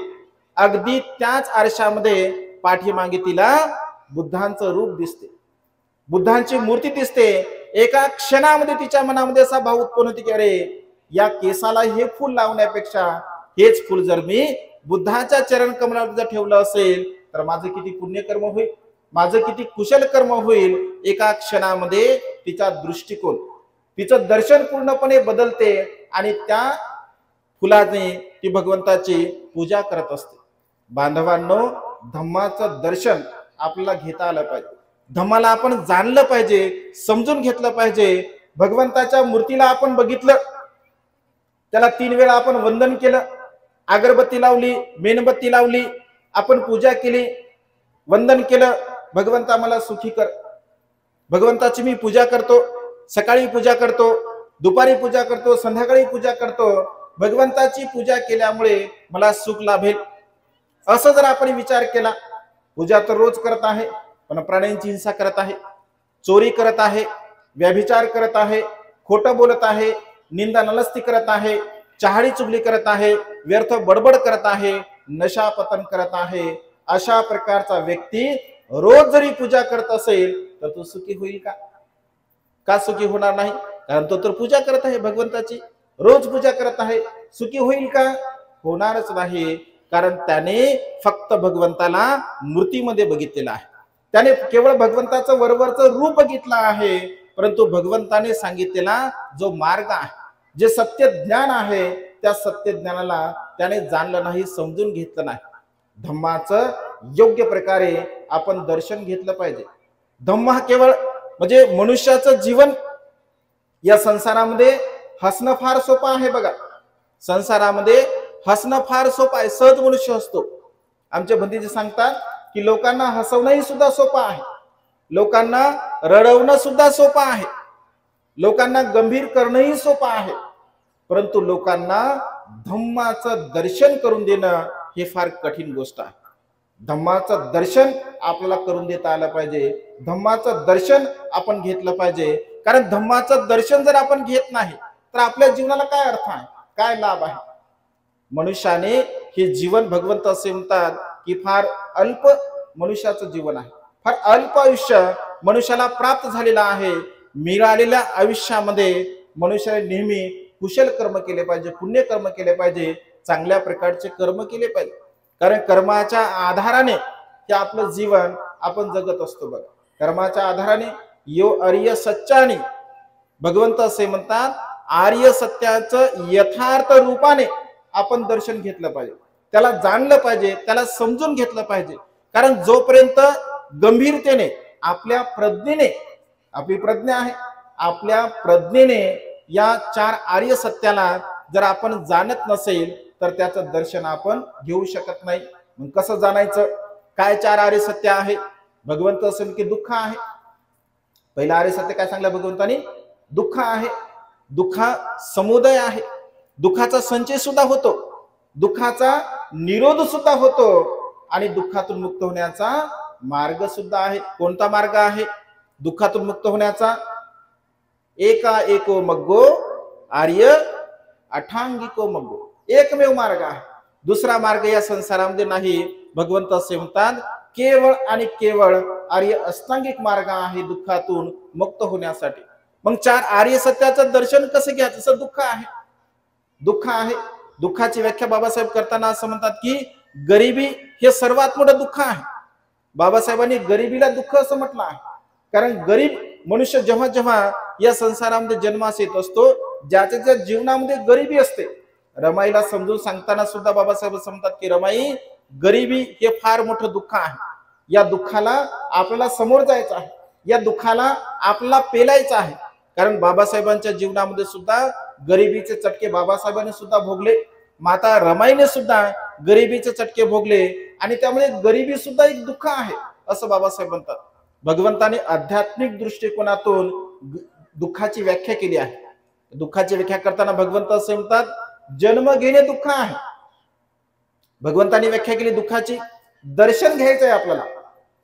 अगदी त्याच आरशामध्ये पाठीमागे तिला बुद्धांचं रूप दिसते, बुद्धांची मूर्ती दिसते. एका क्षणामध्ये तिच्या मनामध्ये असा भाव उत्पन्न होते की अरे या केसाला हे फूल लावण्यापेक्षा हेच फूल जर मी बुद्धाच्या चरण कमलावर जर ठेवलं असेल तर माझं किती पुण्यकर्म होईल, माझं किती कुशल कर्म होईल, एका क्षणामध्ये तिचा दृष्टिकोन, तिचं दर्शन पूर्णपणे बदलते आणि त्या फुलाने ती भगवंताची पूजा करत असते. बांधवांनो, धम्माचं दर्शन आपल्याला घेता आलं पाहिजे. धम्माला आपण जाणलं पाहिजे, समजून घेतलं पाहिजे. भगवंताच्या मूर्तीला आपण बघितलं, त्याला 3 वेळा आपण वंदन केलं, अगरबत्ती लावली, मेणबत्ती लावली, आपण पूजा केली, वंदन केलं. भगवंता मला सुखी कर. भगवंताची मी पूजा करतो, सकाळी पूजा करतो, दुपारी पूजा करतो, संध्याकाळी पूजा करतो. भगवंताची पूजा केल्यामुळे मला सुख लाभेल, असं जर आपण विचार केला. पूजा तर रोज करत आहे, पण प्राण्यांची हिंसा करत आहे, चोरी करत आहे, व्यभिचार करत आहे, खोटं बोलत आहे, निंदा नलस्ती करत आहे, चहाडी चुगली करत आहे, व्यर्थ बडबड करत आहे, नशा पतन करत आहे. अशा प्रकारचा व्यक्ती रोज जरी पूजा करत असेल तर तो सुखी होईल का? का सुखी होणार नाही? कारण तो तर पूजा करत आहे भगवंताची, रोज पूजा करत आहे. सुखी होईल का? होणारच नाही. कारण त्याने फक्त भगवंताला मूर्तीमध्ये बघितलेलं आहे, त्याने केवळ भगवंताचं वरवरचं रूप बघितलं आहे. परंतु भगवंताने सांगितलेला जो मार्ग आहे, जे सत्य ज्ञान आहे, त्या सत्य ज्ञानाला त्याने जाणलं नाही, समजून घेतलं नाही. धम्माचं योग्य प्रकारे आपण दर्शन घेतलं पाहिजे. धम्म हा केवळ म्हणजे मनुष्याचं जीवन, या संसारामध्ये हसणं फार सोपं आहे. बघा, संसारामध्ये हसणं फार सोपं आहे, सहज मनुष्य हसतो. आमचे भंतीजी सांगतात की लोकांना हसवणंही सुद्धा सोपं आहे, लोकांना रडवणं सुद्धा सोपं आहे, लोकांना गंभीर करणंही सोपं आहे. परंतु लोकांना धम्माचं दर्शन करून देणं हे फार कठीण गोष्ट आहे. धम्माचं दर्शन आपल्याला करून देता आलं पाहिजे, धम्माचं दर्शन आपण घेतलं पाहिजे. कारण धम्माचं दर्शन जर आपण घेत नाही तर आपल्या जीवनाला काय अर्थ आहे, काय लाभ आहे? मनुष्याने हे जीवन, भगवंत असे म्हणतात की फार अल्प मनुष्याचं जीवन आहे, फार अल्प आयुष्य मनुष्याला प्राप्त झालेलं आहे. मिळालेल्या आयुष्यामध्ये मनुष्याने नेहमी कुशल कर्म केले पाहिजे, पुण्य कर्म केले पाहिजे, चांगल्या प्रकारचे कर्म केले पाहिजे. कारण कर्माच्या आधाराने हे आपलं जीवन आपण जगत असतो. बघा, कर्माच्या आधाराने यो आर्य सत्याने, भगवंत असे म्हणतात, आर्य सत्याचं यथार्थ रूपाने आपण दर्शन घेतलं पाहिजे, त्याला जाणलं पाहिजे, त्याला समजून घेतलं पाहिजे. कारण जोपर्यंत गंभीरतेने आपल्या प्रज्ञेने, आपली प्रज्ञा आहे, आपल्या प्रज्ञेने या 4 आर्य सत्याला जर आपण जाणत नसेल तर त्याचं दर्शन आपण घेऊ शकत नाही. मग कसं जाणायचं? काय 4 आर्य सत्य आहे? भगवंत असेल की दुःख आहे. पहिलं आर्य सत्य काय सांगलं भगवंतानी? दुःख आहे. दुःखा समुदय आहे, दुःखाचा संचय सुद्धा होतो, दुःखाचा निरोध सुद्धा होतो आणि दुःखातून मुक्त होण्याचा मार्ग सुद्धा आहे. कोणता मार्ग आहे दुःखातून मुक्त होण्याचा? एका एको मग्गो आर्य अठांगिको मग्गो, एकमेव मार्ग आहे, दुसरा मार्ग या संसारामध्ये नाही. भगवंत असे म्हणतात, केवळ आणि केवळ आर्य अष्टांगिक मार्ग आहे दुःखातून मुक्त होण्यासाठी. मग 4 आर्य सत्याचं दर्शन कसं घ्यायचं? जसं दुःख आहे, दुःख आहे, दुःखाची व्याख्या बाबासाहेब करताना असं म्हणतात की गरिबी हे सर्वात मोठं दुःख आहे. बाबासाहेबांनी गरिबीला दुःख असं म्हटलं आहे. कारण गरीब मनुष्य जेव्हा जेव्हा या संसारामध्ये जन्मास येत असतो, ज्याच्या जीवनामध्ये गरिबी असते. रमाईला समजून सांगताना सुद्धा बाबासाहेब सांगतात की रमाई, गरिबी हे फार मोठं दुःख आहे, या दुःखाला आपल्याला समोर जायचं आहे, या दुःखाला आपल्याला पेलायचं आहे. कारण बाबासाहेबांच्या जीवनामध्ये सुद्धा गरिबीचे चटके बाबासाहेबांनी सुद्धा भोगले, माता रमाईने सुद्धा गरिबीचे चटके भोगले आणि त्यामुळे गरिबी सुद्धा एक दुःख आहे असं बाबासाहेब म्हणतात. भगवंताने आध्यात्मिक दृष्टिकोनातून दुःखाची व्याख्या केली आहे. दुःखाची व्याख्या करताना भगवंत असे म्हणतात, जन्म घेणे दुःख आहे. भगवंताने व्याख्या केली दुःखाची. दर्शन घ्यायचंय आपल्याला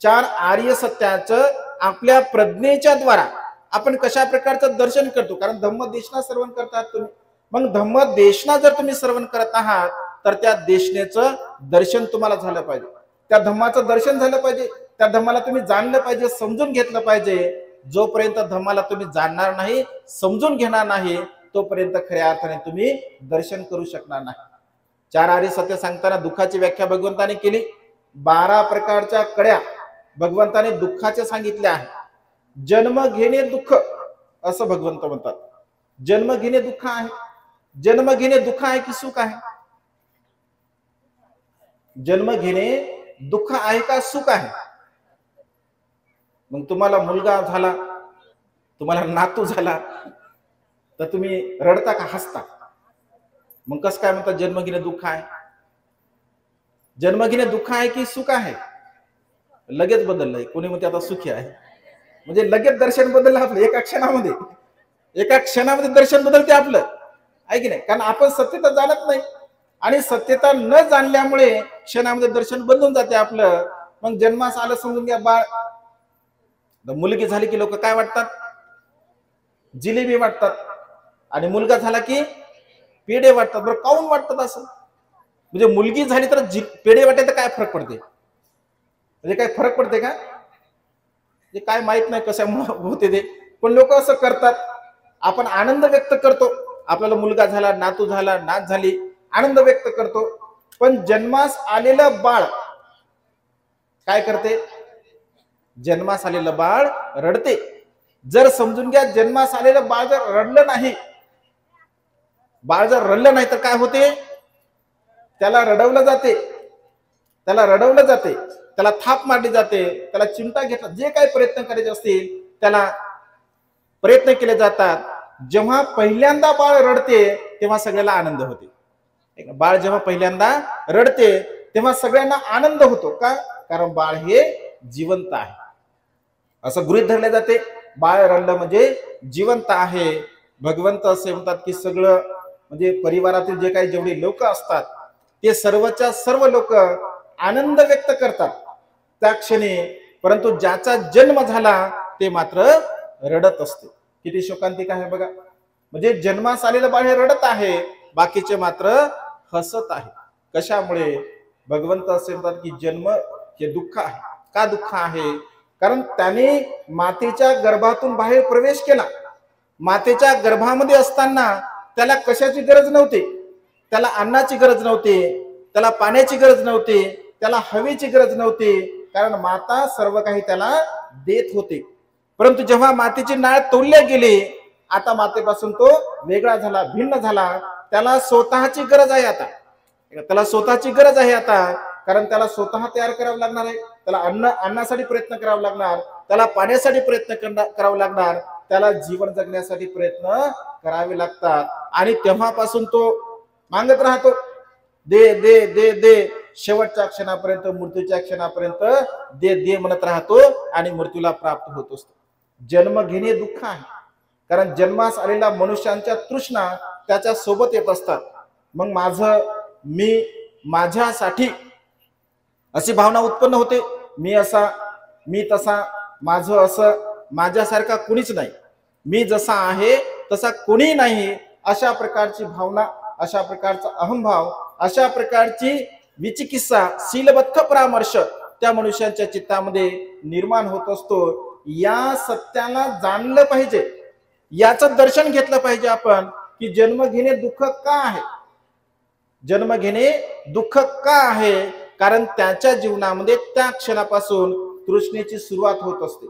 4 आर्य सत्याचं आपल्या प्रज्ञेच्या द्वारा आपण कशा प्रकारचं दर्शन करतो? कारण धम्मदेशना श्रवण करतात तुम्ही, मग धम्मदेशना जर तुम्ही श्रवण करत आहात तर त्या देशनेचं दर्शन तुम्हाला झालं पाहिजे, त्या धम्माचं दर्शन झालं पाहिजे, त्या धम्माला तुम्ही जाणलं पाहिजे, समजून घेतलं पाहिजे. जोपर्यंत धम्माला तुम्ही जाणणार नाही, समजून घेणार नाही, तोपर्यंत खऱ्या अर्थाने तुम्ही दर्शन करू शकणार नाही. 4 आर्य सत्य सांगताना दुःखाची व्याख्या भगवंताने केली. 12 प्रकारच्या कड्या भगवंताने दुःखाचे सांगितले आहे. जन्म घेणे दुःख असं भगवंत म्हणतात. जन्म घेणे दुःख आहे. जन्म घेणे दुःख आहे की सुख आहे? जन्म घेणे दुःख आहे का सुख आहे? मग तुम्हाला मुलगा झाला, तुम्हाला नातू झाला, तर तुम्ही रडता का हसता? मग कसं काय म्हणतात जन्म घेणे दुःख आहे? जन्म घेणे दुःख आहे की सुख आहे? लगेच बदललंय. कोणी म्हणते आता सुखी आहे. म्हणजे लगेच दर्शन बदललं आपलं एका क्षणामध्ये. एका क्षणामध्ये दर्शन बदलते आपलं, आहे की नाही? कारण आपण सत्यता जाणत नाही आणि सत्यता न जाणल्यामुळे क्षणामध्ये दर्शन बदलून जाते आपलं. मग जन्मास आलं समजून घ्या बाळ. मुलगी झाली की लोक काय वाटतात? जिलेबी वाटतात. आणि मुलगा झाला की पेढे वाटतात. बरं काऊन वाटतात असं? म्हणजे मुलगी झाली तर पेढे वाटते तर काय फरक पडते? म्हणजे काय फरक पडते का? म्हणजे काय माहित नाही कशामुळे होते ते, पण लोक असं करतात. आपण आनंद व्यक्त करतो, आपल्याला मुलगा झाला, नातू झाला, नात झाली, आनंद व्यक्त करतो. पण जन्मास आलेलं बाळ काय करते? जन्मास आलेलं बाळ रडते. जर समजून घ्या जन्मास आलेलं बाळ जर रडलं नाही, बाळ जर रडलं नाही तर काय होते? त्याला रडवलं जाते, त्याला रडवलं जाते, त्याला थाप मारली जाते, त्याला चिमटा घेतला, जे काही प्रयत्न करायचे असतील त्याला प्रयत्न केले जातात. जेव्हा पहिल्यांदा बाळ रडते तेव्हा सगळ्याला आनंद होते. बाळ जेव्हा पहिल्यांदा रडते तेव्हा सगळ्यांना आनंद होतो. का? कारण बाळ हे जिवंत आहे असं गृहीत धरले जाते. बाळ रडलं म्हणजे जिवंत आहे. भगवंत असे म्हणतात की सगळं म्हणजे परिवारातील जे काही जेवढे लोक असतात ते सर्वच्या सर्व लोक आनंद व्यक्त करतात त्या क्षणी, परंतु ज्याचा जन्म झाला ते मात्र रडत असते. किती शोकांतिक आहे बघा. म्हणजे जन्मास आलेलं बाळ हे रडत आहे, बाकीचे मात्र हसत आहे. कशामुळे? भगवंत असे म्हणतात की जन्म हे दुःख आहे. का दुःख आहे? कारण त्याने मातेच्या गर्भातून बाहेर प्रवेश केला. मातेच्या गर्भामध्ये असताना त्याला कशाची गरज नव्हती. त्याला अन्नाची गरज नव्हती, त्याला पाण्याची गरज नव्हती, त्याला हवेची गरज नव्हती, कारण माता सर्व काही त्याला देत होते. परंतु जेव्हा मातेची नाळ तोडल्या गेली, आता मातेपासून तो वेगळा झाला, भिन्न झाला. त्याला स्वतःची गरज आहे आता. त्याला स्वतःची गरज आहे आता, कारण त्याला स्वतः तयार करावं लागणार आहे. त्याला अन्नासाठी प्रयत्न करावा लागणार, त्याला पाण्यासाठी प्रयत्न करावा लागणार, त्याला जीवन जगण्यासाठी प्रयत्न करावे लागतात. आणि तेव्हापासून तो मागत राहतो, दे दे दे दे, शेवटच्या क्षणापर्यंत, मृत्यूच्या क्षणापर्यंत दे दे म्हणत राहतो आणि मृत्यूला प्राप्त होत असतो. जन्म घेणे दुःख आहे, कारण जन्मास आलेल्या मनुष्यांच्या तृष्णा त्याच्या सोबत येत असतात. मग मी माझ्यासाठी अशी भावना उत्पन्न होते, मी असा, मी तसा, माझं असं, माझ्यासारखा कुणीच नाही, मी जसा आहे तसा कोणी नाही, अशा प्रकारची भावना, अशा प्रकारचा अहंभाव, अशा प्रकारची विचिकित्सा, शीलबद्ध परामर्श त्या मनुष्यांच्या चित्तामध्ये निर्माण होत असतो. या सत्याला जाणलं पाहिजे, याचं दर्शन घेतलं पाहिजे आपण की जन्म घेणे दुःख का आहे. जन्म घेणे दुःख का आहे? कारण त्याच्या जीवनामध्ये त्या क्षणापासून तृष्णेची सुरुवात होत असते.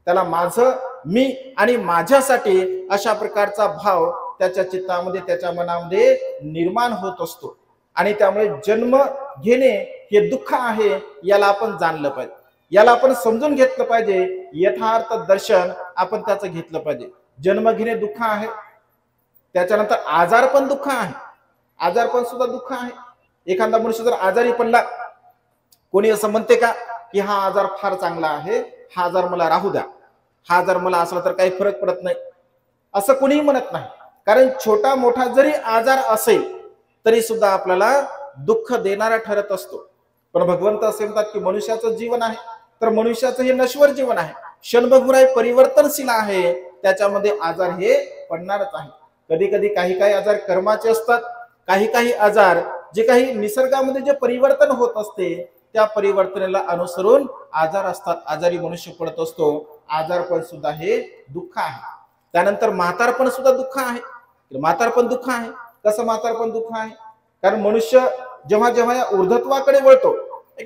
त्याला माझं, मी आणि माझ्यासाठी अशा प्रकारचा भाव त्याच्या चित्तामध्ये, त्याच्या मनामध्ये निर्माण होत असतो. आणि त्यामुळे जन्म घेणे हे दुःख आहे, याला आपण जाणलं पाहिजे, याला आपण समजून घेतलं पाहिजे. यथार्थ दर्शन आपण त्याचं घेतलं पाहिजे. जन्म घेणे दुःख आहे, त्याच्यानंतर आजार पण दुःख आहे. आजार पण सुद्धा दुःख आहे. एखादा मनुष्य जर आजारी पडला, कोणी असं म्हणते का की हा आजार फार चांगला आहे, हा आजार मला राहू द्या, हा आजार मला असला तर काही फरक पडत नाही, असं कोणीही म्हणत नाही. कारण छोटा मोठा जरी आजार असेल तरी सुद्धा आपल्याला दुःख देणारा ठरत असतो. पण भगवंत असे म्हणतात की मनुष्याचं जीवन आहे तर मनुष्याचं हे नश्वर जीवन आहे, क्षणभंगुर आहे, परिवर्तनशील आहे, त्याच्यामध्ये आजार हे पडणारच आहे. कधी कधी काही आजार कर्माचे असतात, काही आजार जे काही निसर्गामध्ये जे परिवर्तन होत असते त्या परिवर्तनाला अनुसरून आजार असतात. आजारी मनुष्य पडत असतो. आजार पण सुद्धा हे दुःख आहे. त्यानंतर म्हातारपण सुद्धा दुःख आहे. म्हातारपण दुःख आहे. कसं म्हातारपण दुःख आहे? कारण मनुष्य जेव्हा जेव्हा या ऊर्ध्वत्वाकडे वळतो,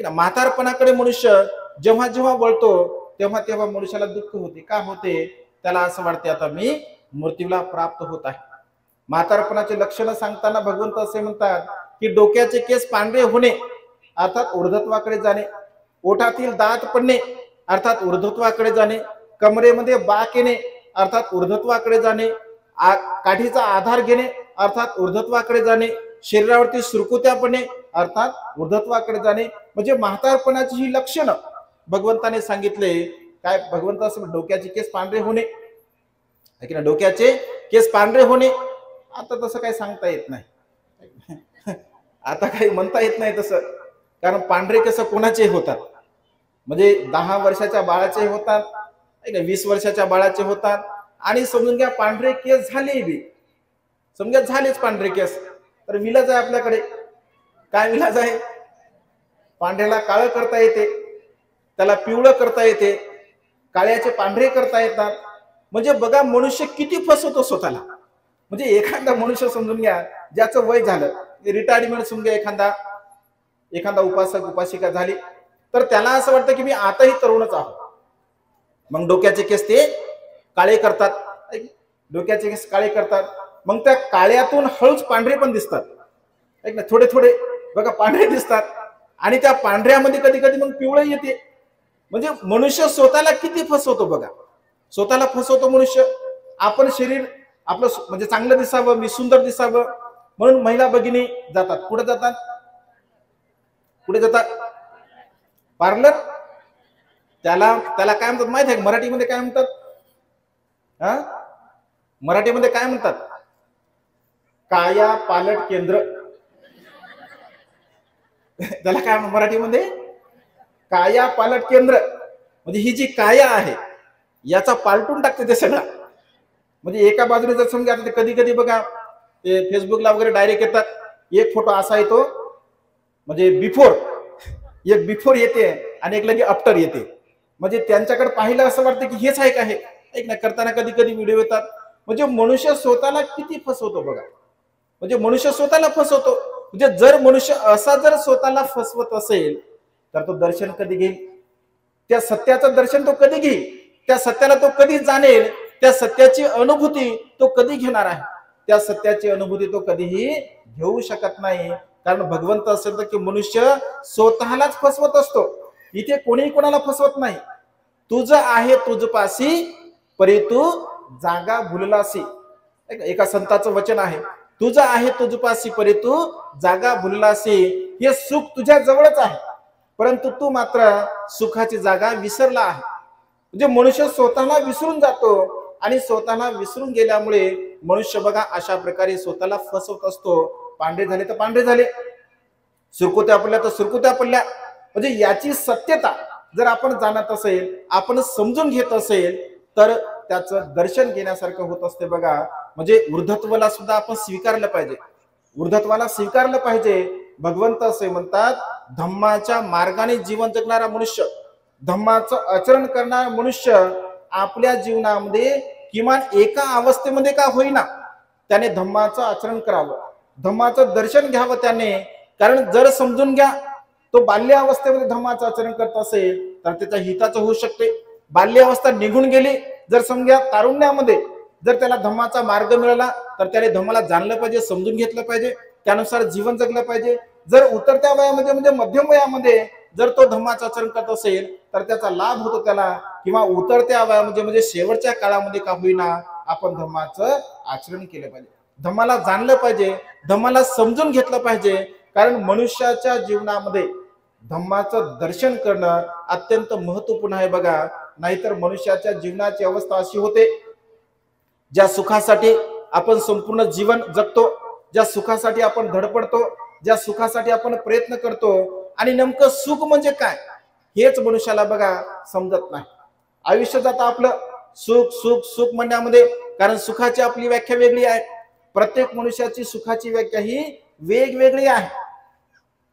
म्हातारपणाकडे मनुष्य जेव्हा जेव्हा वळतो तेव्हा तेव्हा मनुष्याला दुःख होते. का होते? त्याला असं वाटते आता मी मृत्यूला प्राप्त होत आहे. म्हातारपणाचे लक्षणं सांगताना भगवंत असे म्हणतात की डोक्याचे केस पांढरे होणे अर्थात ऊर्ध्वत्वाकडे जाणे, ओठातील दात पडणे अर्थात ऊर्ध्वत्वाकडे जाणे, कमरेमध्ये बाक येणे अर्थात ऊर्ध्वत्वाकडे जाणे, काठीचा आधार घेणे अर्थात ऊर्ध्वत्वाकडे जाणे, शरीरावरती सुरकुत्या पडणे अर्थात ऊर्ध्वत्वाकडे जाणे. म्हणजे म्हातारपणाची ही लक्षणं भगवंताने सांगितले. काय भगवंत असं डोक्याचे केस पांढरे होणे, डोक्याचे केस पांढरे होणे. आता तसं काही सांगता येत नाही, आता काही म्हणता येत नाही तसं. कारण पांढरे केस कोणाचे होतात? म्हणजे 10 वर्षाच्या बाळाचे होतात, 20 वर्षाच्या बाळाचे होतात. आणि समजून घ्या पांढरे केस झाले बी, समजा झालेच पांढरे केस, तर विलाज आहे आपल्याकडे. काय विलाज आहे? पांढऱ्याला काळं करता येते, त्याला पिवळं करता येते, काळ्याचे पांढरे करता येतात. म्हणजे बघा मनुष्य किती फसवतो स्वतःला. म्हणजे एखादा मनुष्य समजून घ्या ज्याचं वय झालं, रिटायरमेंट समजून घ्या, एखादा उपासक उपासिका झाली, तर त्याला असं वाटतं की मी आताही तरुणच आहोत. मग डोक्याचे केस ते काळे करतात, डोक्याचे केस काळे करतात. मग त्या काळ्यातून हळूच पांढरे पण दिसतात, थोडे थोडे बघा पांढरे दिसतात. आणि त्या पांढऱ्यामध्ये कधी कधी मग पिवळं येते. म्हणजे मनुष्य स्वतःला किती फसवतो बघा, स्वतःला फसवतो मनुष्य. आपण शरीर आपलं म्हणजे चांगलं दिसावं, मी सुंदर दिसावं म्हणून महिला भगिनी जातात. कुठे जातात? कुठे जातात? पार्लर. त्याला काय म्हणतात माहित आहे? मराठीमध्ये काय म्हणतात? मराठीमध्ये काय म्हणतात? काया पालट केंद्र. त्याला काय मराठीमध्ये? काया पालट केंद्र. म्हणजे ही जी काया आहे याचा पालटून टाकते ते सगळं. म्हणजे एका बाजूने जर समजा आता कधी कधी बघा ते फेसबुकला वगैरे डायरेक्ट येतात, एक फोटो असा येतो म्हणजे बिफोर, एक बिफोर येते आणि एक लगे आफ्टर येते. म्हणजे त्यांच्याकडे पाहिलं असं वाटतं की हेच आहे का हे, एक ना करताना कधी कधी व्हिडिओ येतात. म्हणजे मनुष्य स्वतःला किती फसवतो बघा, म्हणजे मनुष्य स्वतःला फसवतो. म्हणजे जर मनुष्य असा जर स्वतःला फसवत असेल तर तो दर्शन कधी घेईल? त्या सत्याचं दर्शन तो कधी घेईल? त्या सत्याला तो कधी जाणेल? त्या सत्याची अनुभूती तो कधी घेणार आहे? त्या सत्याची अनुभूती तो कधीही घेऊ शकत नाही. कारण भगवंत असेल तर की मनुष्य स्वतःलाच फसवत असतो. इथे कोणी कोणाला फसवत नाही. तुझं आहे तुझपासी परी तू जागा भुललासी. एका संताचं वचन आहे, तुझं आहे तुझपासी परी तू जागा भुललासी. हे सुख तुझ्या जवळच आहे परंतु तू मात्र सुखाची जागा विसरला आहे. म्हणजे मनुष्य स्वतःला विसरून जातो आणि स्वतःला विसरून गेल्यामुळे मनुष्य बघा अशा प्रकारे स्वतःला फसवत असतो. पांढरे झाले तर पांढरे झाले, सुरकुत्या पडल्या तर सुरकुत्या पडल्या. म्हणजे याची सत्यता जर आपण जाणत असेल, आपण समजून घेत असेल तर त्याचं दर्शन घेण्यासारखं होत असते बघा. म्हणजे ऊर्ध्वत्वाला सुद्धा आपण स्वीकारलं पाहिजे, ऊर्ध्वत्वाला स्वीकारलं पाहिजे. भगवंत असे म्हणतात धम्माच्या मार्गाने जीवन जगणारा मनुष्य, धम्माचं आचरण करणारा मनुष्य आपल्या जीवनामध्ये किमान एका अवस्थेमध्ये का होईना त्याने धम्माचं आचरण करावं, धम्माचं दर्शन घ्यावं त्याने. कारण जर समजून घ्या तो बाल्य अवस्थेमध्ये धम्माचं आचरण करत असेल तर त्याच्या हिताचं होऊ शकते. बाल्य अवस्था निघून गेली, जर समजा तारुण्यामध्ये जर त्याला धम्माचा मार्ग मिळाला तर त्याने धम्माला जाणलं पाहिजे, समजून घेतलं पाहिजे, त्यानुसार जीवन जगलं पाहिजे. जर उतरत्या वयामध्ये म्हणजे मध्यम वयामध्ये जर तो धम्माचं आचरण करत असेल तर त्याचा लाभ होतो त्याला. किंवा उतरत्या वयामध्ये म्हणजे शेवटच्या काळामध्ये का होईना आपण धम्माचं आचरण केलं पाहिजे, धम्माला जाणलं पाहिजे, धम्माला समजून घेतलं पाहिजे. कारण मनुष्याच्या जीवनामध्ये धम्माचं दर्शन करणं अत्यंत महत्वपूर्ण आहे बघा. नाहीतर मनुष्याच्या जीवनाची अवस्था अशी होते, ज्या सुखासाठी आपण संपूर्ण जीवन जगतो, ज्या सुखासाठी आपण धडपडतो, ज्या सुखासाठी आपण प्रयत्न करतो आणि नेमकं सुख म्हणजे काय हेच मनुष्याला बघा समजत नाही. आयुष्य जातं आपलं सुख सुख सुख म्हणण्यामध्ये. कारण सुखाची आपली व्याख्या वेगळी आहे, प्रत्येक मनुष्याची सुखाची व्याख्या ही वेगवेगळी आहे.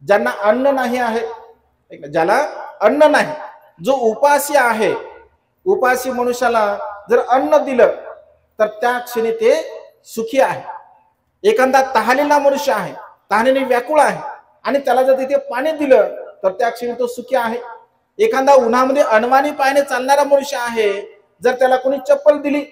ज्यांना अन्न नाही आहे, ज्याला अन्न नाही, जो उपासी आहे, उपासी मनुष्याला जर अन्न दिलं तर त्या क्षणी ते सुखी आहे. एखादा तहानलेला मनुष्य आहे, तहानेने व्याकुळ आहे आणि त्याला जर तिथे पाणी दिलं तर त्या क्षणी तो सुखी आहे. एखादा उन्हामध्ये अनवाणी पायाने चालणारा मनुष्य आहे, जर त्याला कोणी चप्पल दिली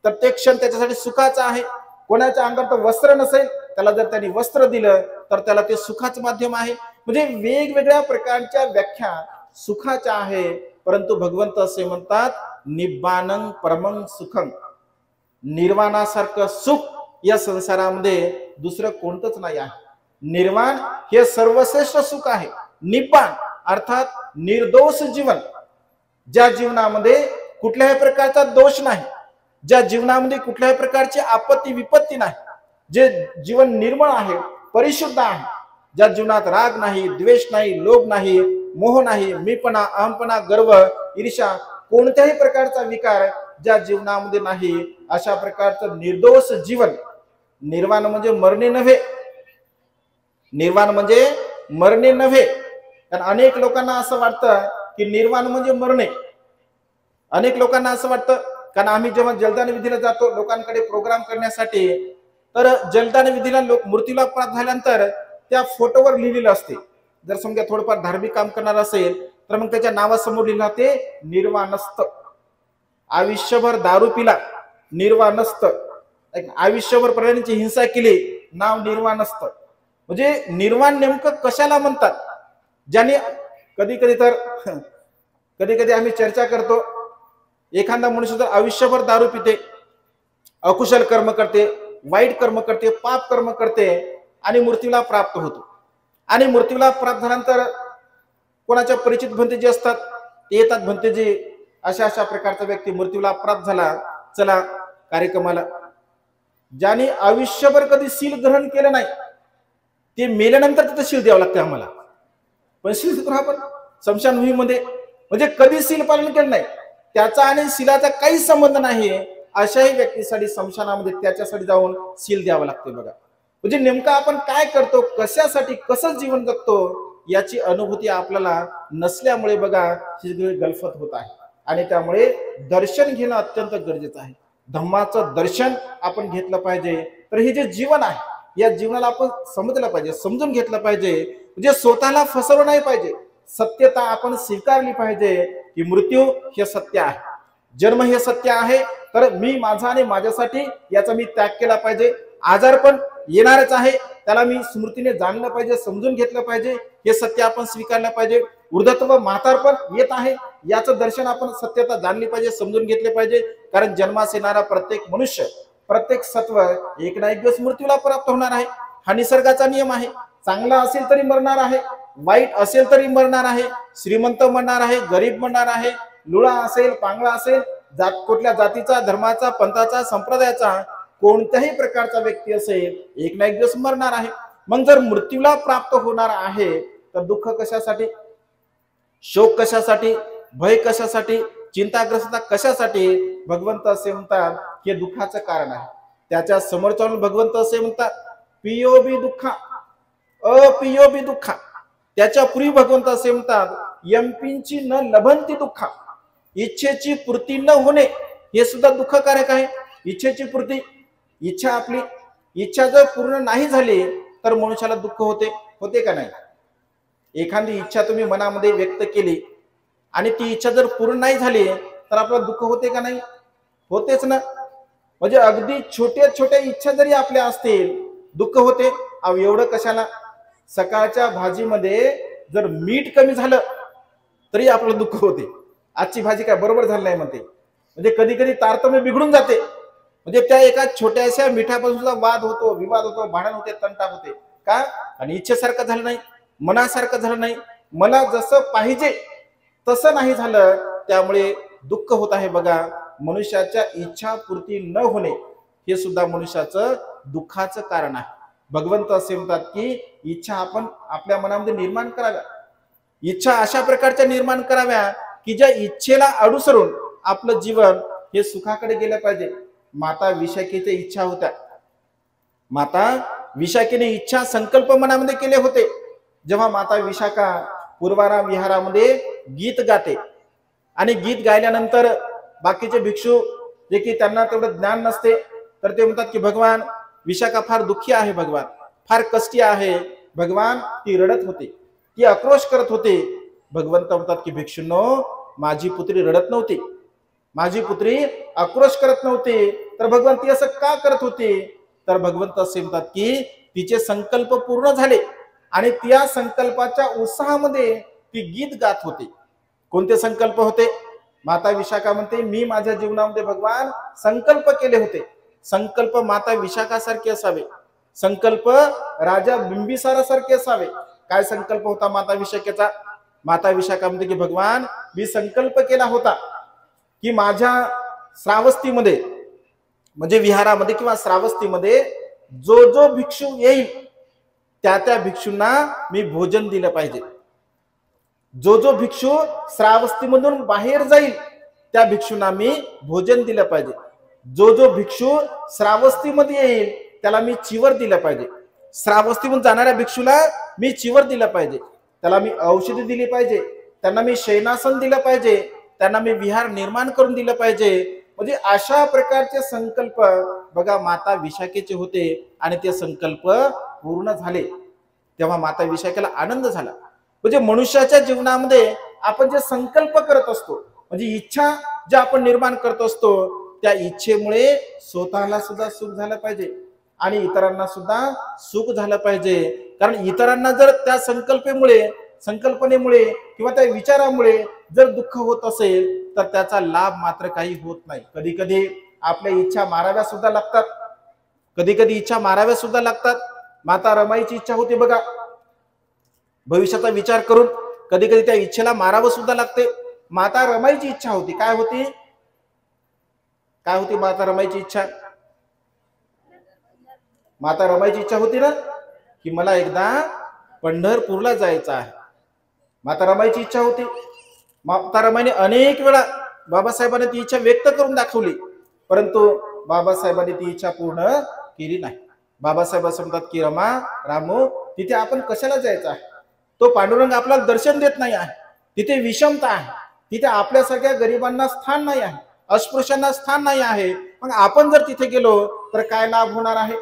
तर ते क्षण त्याच्यासाठी सुखाचा आहे. कोणाच्या अंगात वस्त्र नसेल, त्याला जर त्यांनी वस्त्र दिलं तर त्याला ते सुखाचं माध्यम आहे. म्हणजे वेगवेगळ्या प्रकारच्या व्याख्या सुखाच्या आहे. परंतु भगवंत असे म्हणतात, निब्बानं परमं सुखं, निर्वाणासारखं सुख या संसारामध्ये दुसरं कोणतंच नाही आहे. निर्वाण हे सर्वश्रेष्ठ सुख आहे. निब्बाण अर्थात निर्दोष जीवन, ज्या जीवनामध्ये कुठल्याही प्रकारचा दोष नाही, ज्या जीवनामध्ये कुठल्याही प्रकारची आपत्ती विपत्ती नाही, जे जीवन निर्मळ आहे, परिशुद्ध आहे, ज्या जीवनात राग नाही, द्वेष नाही, लोभ नाही, मोह नाही, मीपणा, अहंपणा, गर्व, ईर्ष्या, कोणत्याही प्रकारचा विकार ज्या जीवनामध्ये नाही, अशा प्रकारचं निर्दोष जीवन. निर्वाण म्हणजे मरणे नव्हे, निर्वाण म्हणजे मरणे नव्हे. कारण अनेक लोकांना असं वाटतं की निर्वाण म्हणजे मरणे. अनेक लोकांना असं वाटतं, कारण आम्ही जेव्हा जलदान विधीला जातो लोकांकडे प्रोग्राम करण्यासाठी, तर जलदान विधीला मूर्तीला प्राप्त झाल्यानंतर त्या फोटोवर लिहिलेलं असते. जर समजा थोडंफार धार्मिक काम करणार असेल तर मग त्याच्या नावासमोर लिहिलं ते निर्वाणस्थ. आयुष्यभर दारू पिला, निर्वाणस्थ. आयुष्यभर प्राण्यांची हिंसा केली, नाव निर्वाणस्थ. म्हणजे निर्वाण नेमकं कशाला म्हणतात? ज्याने कधी कधी आम्ही चर्चा करतो, एखादा मनुष्य जर आयुष्यभर दारू पिते, अकुशल कर्म करते, वाईट कर्म करते, पाप कर्म करते आणि मृत्यूला प्राप्त होतो. आणि मृत्यूला प्राप्त झाल्यानंतर कोणाच्या परिचित भंतेजी असतात, ते येतात, भंतेजी अशा अशा प्रकारचा व्यक्ती मृत्यूला प्राप्त झाला, चला कार्यक्रमाला. ज्याने आयुष्यभर कधी शील ग्रहण केलं नाही, ते मेल्यानंतर तिथं शील द्यावं लागतं आम्हाला. पण शील देतो आपण स्मशानभूमीमध्ये, म्हणजे कधी शील पालन केलं नाही, त्याचा आणि शीलाचा काही संबंध नाही, अशाही व्यक्तीसाठी स्मशानामध्ये त्याच्यासाठी जाऊन शील द्यावं लागते. बघा, म्हणजे नेमकं आपण काय करतो, कशासाठी, कसं जीवन जगतो, याची अनुभूती आपल्याला नसल्यामुळे बघा ही गलफत होत आहे. आणि त्यामुळे दर्शन घेणं अत्यंत गरजेचं आहे. धम्माचं दर्शन आपण घेतलं पाहिजे. तर हे जे जीवन आहे, या जीवनाला आपण समजलं पाहिजे, समजून घेतलं पाहिजे. म्हणजे स्वतःला फसवलं नाही पाहिजे. सत्यता आपण स्वीकारली पाहिजे की मृत्यू हे सत्य आहे, जन्म हे सत्य आहे, तर मी माझा आणि माझ्यासाठी याचा मी त्याग केला पाहिजे. आजारपण येणारच आहे, त्याला मी स्मृतीने जाणलं पाहिजे, समजून घेतलं पाहिजे, हे सत्य आपण स्वीकारलं पाहिजे. वृद्धत्व, म्हातारपण येत आहे, याचं दर्शन आपण सत्यता जाणली पाहिजे, समजून घेतले पाहिजे. कारण जन्मास येणारा प्रत्येक मनुष्य, प्रत्येक सत्व एक ना एक दिवस मृत्यूला प्राप्त होणार आहे. हा निसर्गाचा नियम आहे. चांगला असेल तरी मरणार आहे, वाईट असेल तरी मरणार आहे, श्रीमंत मरणार आहे, गरीब मरणार आहे, लुळा असेल, पांगळा असेल, कुठल्या जातीचा, धर्माचा, पंथाचा, संप्रदायाचा, कोणत्याही प्रकारचा व्यक्ती असेल, एक ना एक दिवस मरणार आहे. मग जर मृत्यूला प्राप्त होणार आहे तर दुःख कशासाठी, शोक कशासाठी, भय कशासाठी, चिंताग्रस्तता कशासाठी? भगवंत असे म्हणतात हे दुःखाचं कारण आहे. त्याच्या समोर चालून भगवंत असे म्हणतात, पियोबी दुःखा अपियोबी दुःखा. त्याच्या पूर्वी भगवंत असे म्हणतात, यंपींची न लभंती दुःखा. इच्छेची पूर्ती न होणे हे सुद्धा दुःखकारक आहे. इच्छेची पूर्ती, इच्छा, आपली इच्छा जर पूर्ण नाही झाली तर मनुष्याला दुःख होते का नाही? एखादी इच्छा तुम्ही मनामध्ये व्यक्त केली आणि ती इच्छा जर पूर्ण नाही झाली तर आपल्याला दुःख होते का नाही? होतेच ना. म्हणजे अगदी छोट्या छोट्या इच्छा जरी आपल्या असतील, दुःख होते. अहो एवढं कशाला? सकाळच्या भाजीमध्ये जर मीठ कमी झालं तरी आपलं दुःख होते. आजची भाजी काय बरोबर झाली नाही म्हणते. म्हणजे कधी कधी तारतम्य बिघडून जाते. म्हणजे त्या एका छोट्याशा मिठापासून सुद्धा वाद होतो, विवाद होतो, भांडण होते, तंटा होते. का? आणि इच्छेसारखं झालं नाही, मनासारखं झालं नाही, मला जसं पाहिजे तसं नाही झालं, त्यामुळे दुःख होत आहे. बघा, मनुष्याच्या इच्छा पूर्ती न होणे हे सुद्धा मनुष्याचं दुःखाचं कारण आहे. भगवंत असे म्हणतात की इच्छा आपण आपल्या मनामध्ये निर्माण कराव्या. इच्छा अशा प्रकारच्या निर्माण कराव्या की ज्या इच्छेला अनुसरून आपलं जीवन हे सुखाकडे गेलं पाहिजे. माता विशाखेच्या इच्छा होत्या. माता विशाखेने इच्छा संकल्प मनामध्ये केले होते. जेव्हा माता विशाखा पूर्वाराम विहारामध्ये गीत गाते आणि गीत गायल्यानंतर बाकीचे भिक्षू जे की त्यांना तेवढं ज्ञान नसते, तर ते म्हणतात की भगवान, विशाखा फार दुःखी आहे, भगवान फार कष्टी आहे. भगवान ती रडत होते, ती आक्रोश करत होते. भगवंत म्हणतात की भिक्षूंनो, माझी पुत्री रडत नव्हती, माझी पुत्री आक्रोश करत नव्हती, तर भगवंत ती असं का करत होती? तर भगवंत असे म्हणतात की तिचे संकल्प पूर्ण झाले आणि त्या संकल्पाच्या उत्साहामध्ये ती गीत गात होती. कोणते संकल्प होते? माता विशाखा म्हणते, मी माझ्या जीवनामध्ये भगवान संकल्प केले होते. संकल्प माता विशाखासारखे असावे, संकल्प राजा बिंबिसारासारखे असावे. काय संकल्प होता माता विशाखेचा? माता विशाखा म्हणते की भगवान, मी संकल्प केला होता की माझ्या श्रावस्तीमध्ये म्हणजे विहारामध्ये किंवा श्रावस्तीमध्ये जो जो भिक्षू येईल त्या त्या भिक्षूंना मी भोजन दिलं पाहिजे. जो जो भिक्षू श्रावस्तीमधून बाहेर जाईल त्या भिक्षूंना मी भोजन दिलं पाहिजे. जो जो भिक्षू श्रावस्तीमध्ये येईल त्याला मी चिवर दिलं पाहिजे. श्रावस्तीमधून जाणाऱ्या भिक्षूला मी चिवर दिलं पाहिजे, त्याला मी औषधी दिली पाहिजे, त्यांना मी शयनासन दिलं पाहिजे, त्यांना मी विहार निर्माण करून दिलं पाहिजे. म्हणजे अशा प्रकारचे संकल्प बघा माता विशाखेचे होते आणि ते संकल्प पूर्ण झाले. तेव्हा माता विशाखेला आनंद झाला. म्हणजे मनुष्याच्या जीवनामध्ये आपण जे संकल्प करत असतो, म्हणजे इच्छा जे आपण निर्माण करत असतो, त्या इच्छेमुळे स्वतःला सुद्धा सुख झालं पाहिजे आणि इतरांना सुद्धा सुख झालं पाहिजे. कारण इतरांना जर त्या संकल्पनेमुळे किंवा त्या विचारामुळे जर दुःख होत असेल तर त्याचा लाभ मात्र काही होत नाही. कधी कधी आपल्या इच्छा माराव्या सुद्धा लागतात, कधी कधी इच्छा माराव्या सुद्धा लागतात. माता रमाईची इच्छा होती बघा, भविष्याचा विचार करून कधी कधी त्या इच्छेला मारावं सुद्धा लागते. माता रमाईची इच्छा होती, काय होती? काय होती माता रमाईची इच्छा? माता रमाईची इच्छा होती ना की मला एकदा पंढरपूरला जायचं आहे. माता रमाईची इच्छा होती. माता रमाईने अनेक वेळा बाबासाहेबांनी ती इच्छा व्यक्त करून दाखवली, परंतु बाबासाहेबांनी ती इच्छा पूर्ण केली नाही. बाबासाहेब असं म्हणतात की रमा, रामू, तिथे आपण कशाला जायचं आहे? तो पांडुरंग आपल्याला दर्शन देत नाही आहे, तिथे विषमता आहे, तिथे आपल्यासारख्या गरिबांना स्थान नाही आहे, अस्पृश्यांना स्थान नाही आहे. मग आपण जर तिथे गेलो तर काय लाभ होणार आहे?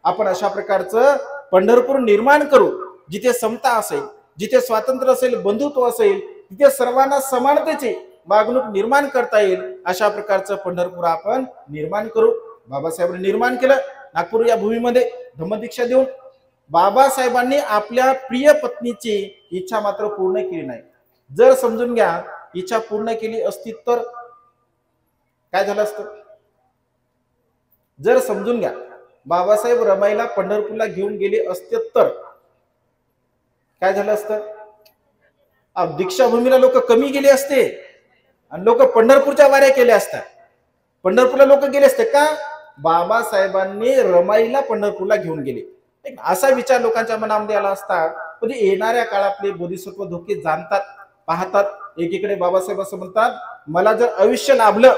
आपण अशा प्रकारचं पंढरपूर निर्माण करू, जिथे समता असेल, जिथे स्वातंत्र्य असेल, बंधुत्व असेल, तिथे सर्वांना समानतेची वागणूक निर्माण करता येईल, अशा प्रकारचं पंढरपूर आपण निर्माण करू. बाबासाहेबांनी निर्माण केलं नागपूर या भूमीमध्ये धम्मदीक्षा देऊन. बाबासाहेबांनी आपल्या प्रिय पत्नीची इच्छा मात्र पूर्ण केली नाही. जर समजून घ्या, इच्छा पूर्ण केली असती तर काय झालं असतं? जर समजून घ्या, बाबासाहेब रमाईला पंढरपूरला घेऊन गेले असते तर काय झालं असतं? दीक्षाभूमीला लोक कमी गेले असते आणि लोक पंढरपूरच्या वाऱ्या केल्या असत्या. पंढरपूरला लोक गेले असते का? बाबासाहेबांनी रमाईला पंढरपूरला घेऊन गेले, असा विचार लोकांच्या मनामध्ये आला असता. म्हणजे येणाऱ्या काळातले बोधिसत्व धोके जाणतात, पाहतात. एकीकडे बाबासाहेब असं म्हणतात, मला जर आयुष्य लाभलं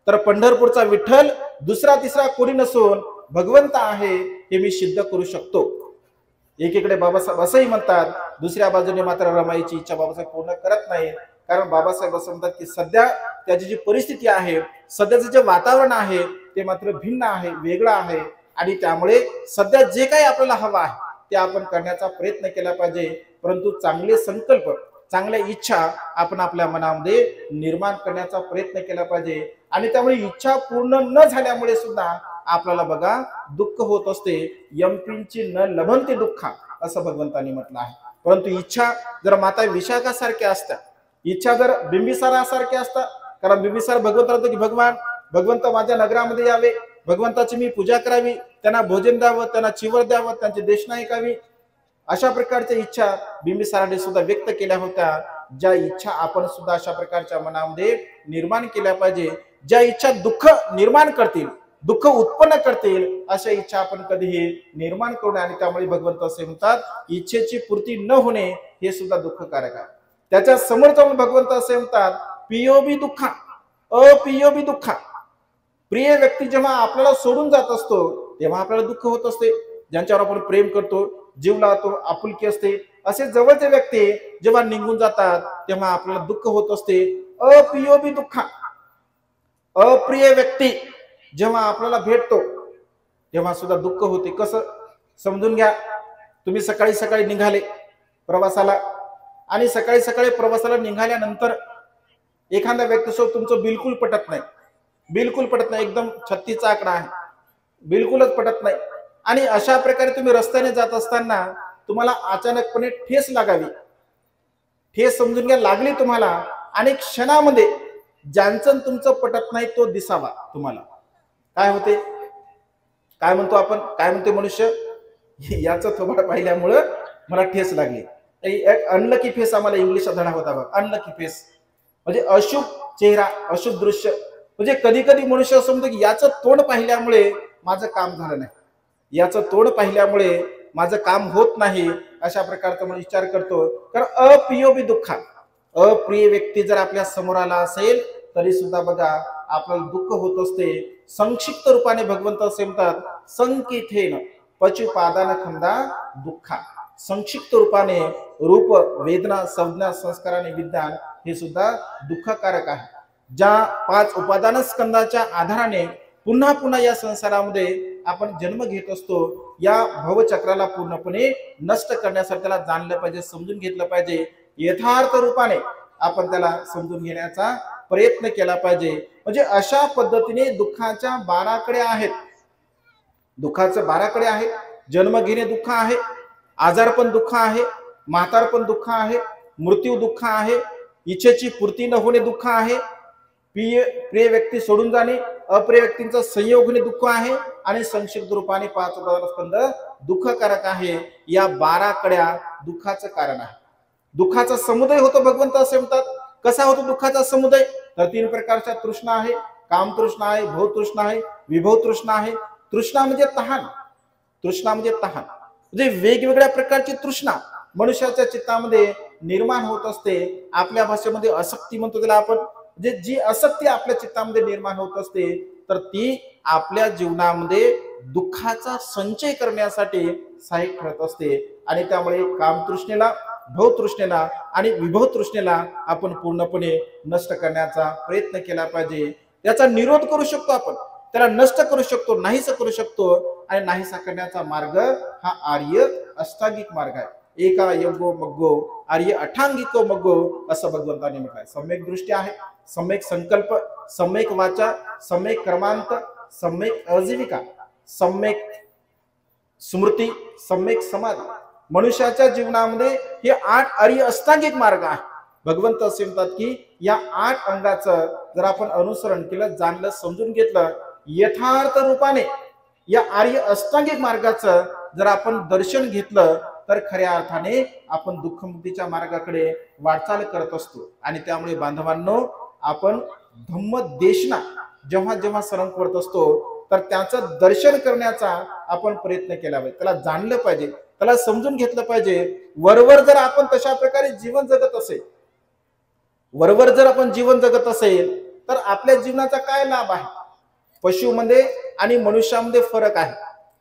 तर पंढरपूरचा विठ्ठल दुसरा तिसरा कोणी नसून भगवंत आहे हे मी सिद्ध करू शकतो. एकीकडे बाबासाहेब असंही म्हणतात, दुसऱ्या बाजूने मात्र रमाईची इच्छा बाबासाहेब पूर्ण करत नाही. कारण बाबासाहेब असं म्हणतात की सध्या त्याची जी परिस्थिती आहे, सध्याचं जे वातावरण आहे ते मात्र भिन्न आहे, वेगळं आहे आणि त्यामुळे सध्या जे काही आपल्याला हवं आहे ते आपण करण्याचा प्रयत्न केला पाहिजे. परंतु चांगले संकल्प, चांगल्या इच्छा आपण आपल्या मनामध्ये निर्माण करण्याचा प्रयत्न केला पाहिजे. आणि त्यामुळे इच्छा पूर्ण न झाल्यामुळे सुद्धा आपल्याला बघा दुःख होत असते. यमपिंची न लभंते दुःखा असं भगवंतांनी म्हटलं आहे. परंतु इच्छा जर माता विशाखासारख्या असत्या, इच्छा जर बिंबिसारासारख्या असतात, कारण बिंबिसार भगवंत की भगवंत माझ्या नगरामध्ये यावे, भगवंताची मी पूजा करावी, त्यांना भोजन द्यावं, त्यांना चिवर द्यावं, त्यांची देशना ऐकावी, अशा प्रकारच्या इच्छा बिंबिसाराने सुद्धा व्यक्त केल्या होत्या. ज्या इच्छा आपण सुद्धा अशा प्रकारच्या मनामध्ये निर्माण केल्या पाहिजे. ज्या इच्छा दुःख निर्माण करतील, दुःख उत्पन्न करतील, अशा इच्छा आपण कधीही निर्माण करू नये. आणि त्यामुळे भगवंत असे म्हणतात, इच्छेची पूर्ती न होणे हे सुद्धा दुःखकारक आहे. त्याच्या समोर जाऊन भगवंत असे म्हणतात, पियोबी दुःखा अपियोबी दुःखा. प्रिय व्यक्ती जेव्हा आपल्याला सोडून जात असतो तेव्हा आपल्याला दुःख होत असते. ज्यांच्यावर आपण प्रेम करतो, जीव लावतो, आपुलकी असते, असे जवळचे व्यक्ती जेव्हा निघून जातात तेव्हा आपल्याला दुःख होत असते. अपियोबी दुःखा. अप्रिय व्यक्ती जेव्हा आपल्याला भेटतो तेव्हा सुद्धा दुःख होते. कसं? समजून घ्या, तुम्ही सकाळी सकाळी निघाले प्रवासाला आणि सकाळी सकाळी प्रवासाला निघाल्यानंतर एखाद्या व्यक्तीसोबत तुमचं बिलकुल पटत नाही, बिलकुल पटत नाही, एकदम 36चा आकडा आहे, बिलकुलच पटत नाही, आणि अशा प्रकारे तुम्ही रस्त्याने जात असताना तुम्हाला अचानकपणे ठेस लागावी, ठेस समजून घ्या लागली तुम्हाला, आणि क्षणामध्ये ज्यांचं तुमचं पटत नाही तो दिसावा तुम्हाला, काय होते, काय म्हणतो आपण, काय म्हणते मनुष्य, याचं थोबाड पाहिल्यामुळं मला ठेस लागली. एक अनलकी फेस आम्हाला इंग्लिशचा धडा होता बघ, अनलकी फेस म्हणजे अशुभ चेहरा, अशुभ दृश्य. म्हणजे कधी कधी मनुष्य असं म्हणतो की याचं तोंड पाहिल्यामुळे माझं काम झालं नाही, याचं तोंड पाहिल्यामुळे माझं काम होत नाही, अशा प्रकारचा आपण विचार करतो. कारण अप्रियोबी दुःख, अप्रिय व्यक्ती जर आपल्या समोर आला असेल तरी सुद्धा बघा आपल्याला दुःख होत असते. संक्षिप्त रूपाने भगवंत असे म्हणतात, संकिथेन पचुपादान खंदा दुःखा. संक्षिप्त रूपाने रूप, वेदना, संज्ञा, संस्कार आणि विज्ञान हे सुद्धा दुःखकारक आहे. ज्या 5 उपादान स्कंदाच्या आधाराने पुन्हा पुन्हा या संसारामध्ये आपण जन्म घेत असतो, या भवचक्राला पूर्णपणे नष्ट करण्यासाठी त्याला जाणलं पाहिजे, समजून घेतलं पाहिजे, यथार्थ रूपाने आपण त्याला समजून घेण्याचा प्रयत्न केला पाहिजे. म्हणजे अशा पद्धतीने दुःखाच्या 12 कडे आहेत, दुःखाचं 12 कडे आहेत. जन्म घेणे दुःख आहे, आजारपण दुःख आहे, म्हातारपण दुःख आहे, मृत्यू दुःख आहे, इच्छेची पूर्ती न होणे दुःख आहे, प्रिय व्यक्ती सोडून जाणे, अप्रिय व्यक्तींचा संयोग होणे दुःख आहे, आणि संक्षिप्त रूपाने 5 उपादान स्कंद दुःखकारक आहे. या 12 कड्या दुःखाचं कारण आहे. दुःखाचा समुदय होतो भगवंत असे म्हणतात. कसा होतो दुःखाचा समुदय, तर 3 प्रकारच्या तृष्णा आहे, काम तृष्णा आहे, भव तृष्णा आहे, विभव तृष्णा आहे. तृष्णा म्हणजे तहान, तृष्णा म्हणजे तहान, म्हणजे वेगवेगळ्या प्रकारची तृष्णा मनुष्याच्या चित्तामध्ये निर्माण होत असते. आपल्या भाषेमध्ये आसक्ती म्हणतो त्याला आपण, म्हणजे जी आसक्ती आपल्या चित्तामध्ये निर्माण होत असते, तर ती आपल्या जीवनामध्ये दुःखाचा संचय करण्यासाठी सहाय्यक ठरत असते. आणि त्यामुळे कामतृष्णेला, भवतृष्णेला आणि विभव तृष्णेला आपण पूर्णपणे नष्ट करण्याचा प्रयत्न केला पाहिजे. त्याचा निरोध करू शकतो आपण, त्याला नष्ट करू शकतो, नाहीसा करू शकतो. आणि नाहीसा करण्याचा मार्ग हा आर्य अष्टांगिक मार्ग आहे. एका योगो मग्गो आर्य अठांगिको मग्गो असं भगवंतांनी म्हटलंय. सम्यक दृष्टी आहे, सम्यक संकल्प, सम्यक वाचा, सम्यक कर्मांत, सम्यक आजीविका, सम्यक स्मृती, सम्यक समाधी. मनुष्याच्या जीवनामध्ये हे 8 आर्य अष्टांगिक मार्ग आहे. भगवंत असे म्हणतात की या 8 अंगाचं जर आपण अनुसरण केलं, जाणलं, समजून घेतलं, यथार्थ रूपाने या आर्य अष्टांगिक मार्गाचं जर आपण दर्शन घेतलं, तर खऱ्या अर्थाने आपण दुःखमुक्तीच्या मार्गाकडे वाटचाल करत असतो. आणि त्यामुळे बांधवांनो, आपण धम्मदेशना जेव्हा जेव्हा स्मरण करत असतो, तर त्याचं दर्शन करण्याचा आपण प्रयत्न केला पाहिजे, त्याला जाणलं पाहिजे, त्याला समजून घेतलं पाहिजे. वरवर जर आपण तशा प्रकारे जीवन जगत असेल, वरवर जर आपण जीवन जगत असेल, तर आपल्या जीवनाचा काय लाभ आहे. पशुमध्ये आणि मनुष्यामध्ये फरक आहे.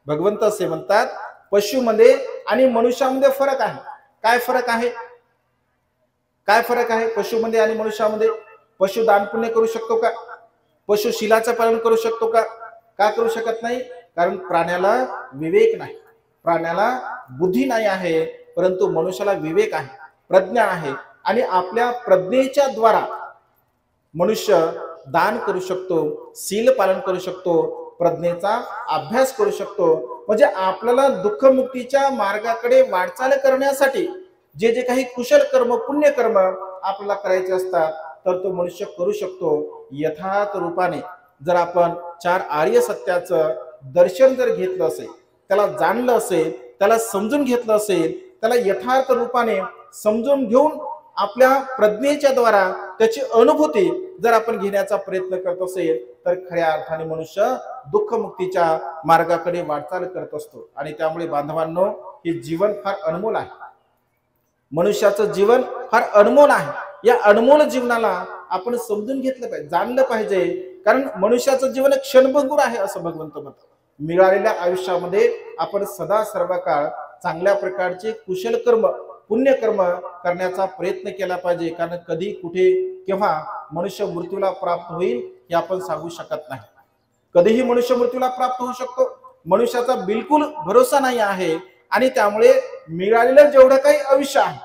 भगवंत असे म्हणतात, पशुमध्ये आणि मनुष्यामध्ये फरक आहे. काय फरक आहे, काय फरक आहे पशुमध्ये आणि मनुष्यामध्ये. पशु दान पुण्य करू शकतो का, पशु शिलाचं पालन करू शकतो का, का करू शकत नाही. कारण प्राण्याला विवेक नाही, प्राण्याला बुद्धी नाही आहे, परंतु मनुष्याला विवेक आहे, प्रज्ञा आहे. आणि आपल्या प्रज्ञेच्या द्वारा मनुष्य दान करू शकतो, शील पालन करू शकतो, प्रज्ञेचा अभ्यास करू शकतो. म्हणजे आपल्याला दुःखमुक्तीच्या मार्गाकडे वाटचाल करण्यासाठी जे जे काही कुशल कर्म, पुण्य कर्म आपल्याला करायचे असतात, तर तो मनुष्य करू शकतो यथार्थ रूपाने. जर आपण 4 आर्य सत्याचं दर्शन जर घेतलं असेल, त्याला जाणलं असेल, त्याला समजून घेतलं असेल, त्याला यथार्थ रूपाने समजून घेऊन आपल्या प्रज्ञेच्या द्वारा त्याची अनुभूती जर आपण घेण्याचा प्रयत्न करत असेल, तर खऱ्या अर्थाने मनुष्य दुःखमुक्तीच्या मार्गाकडे वाटचाल करत असतो. आणि त्यामुळे बांधवांनो, हे जीवन फार अनमोल आहे. मनुष्याचं जीवन फार अनमोल आहे. या अनमोल जीवनाला आपण समजून घेतलं पाहिजे, जाणलं पाहिजे. कारण मनुष्याचं जीवन क्षणभंगूर आहे असं भगवंत म्हणतात. मिळालेल्या आयुष्यामध्ये आपण सदा सर्व काळ चांगल्या प्रकारचे कुशल कर्म, पुण्यकर्म करण्याचा प्रयत्न केला पाहिजे. कारण कधी, कुठे, केव्हा मनुष्य मृत्यूला प्राप्त होईल हे आपण सांगू शकत नाही. कधीही मनुष्य मृत्यूला प्राप्त होऊ शकतो, मनुष्याचा बिलकुल भरोसा नाही आहे. आणि त्यामुळे मिळालेलं जेवढं काही आयुष्य आहे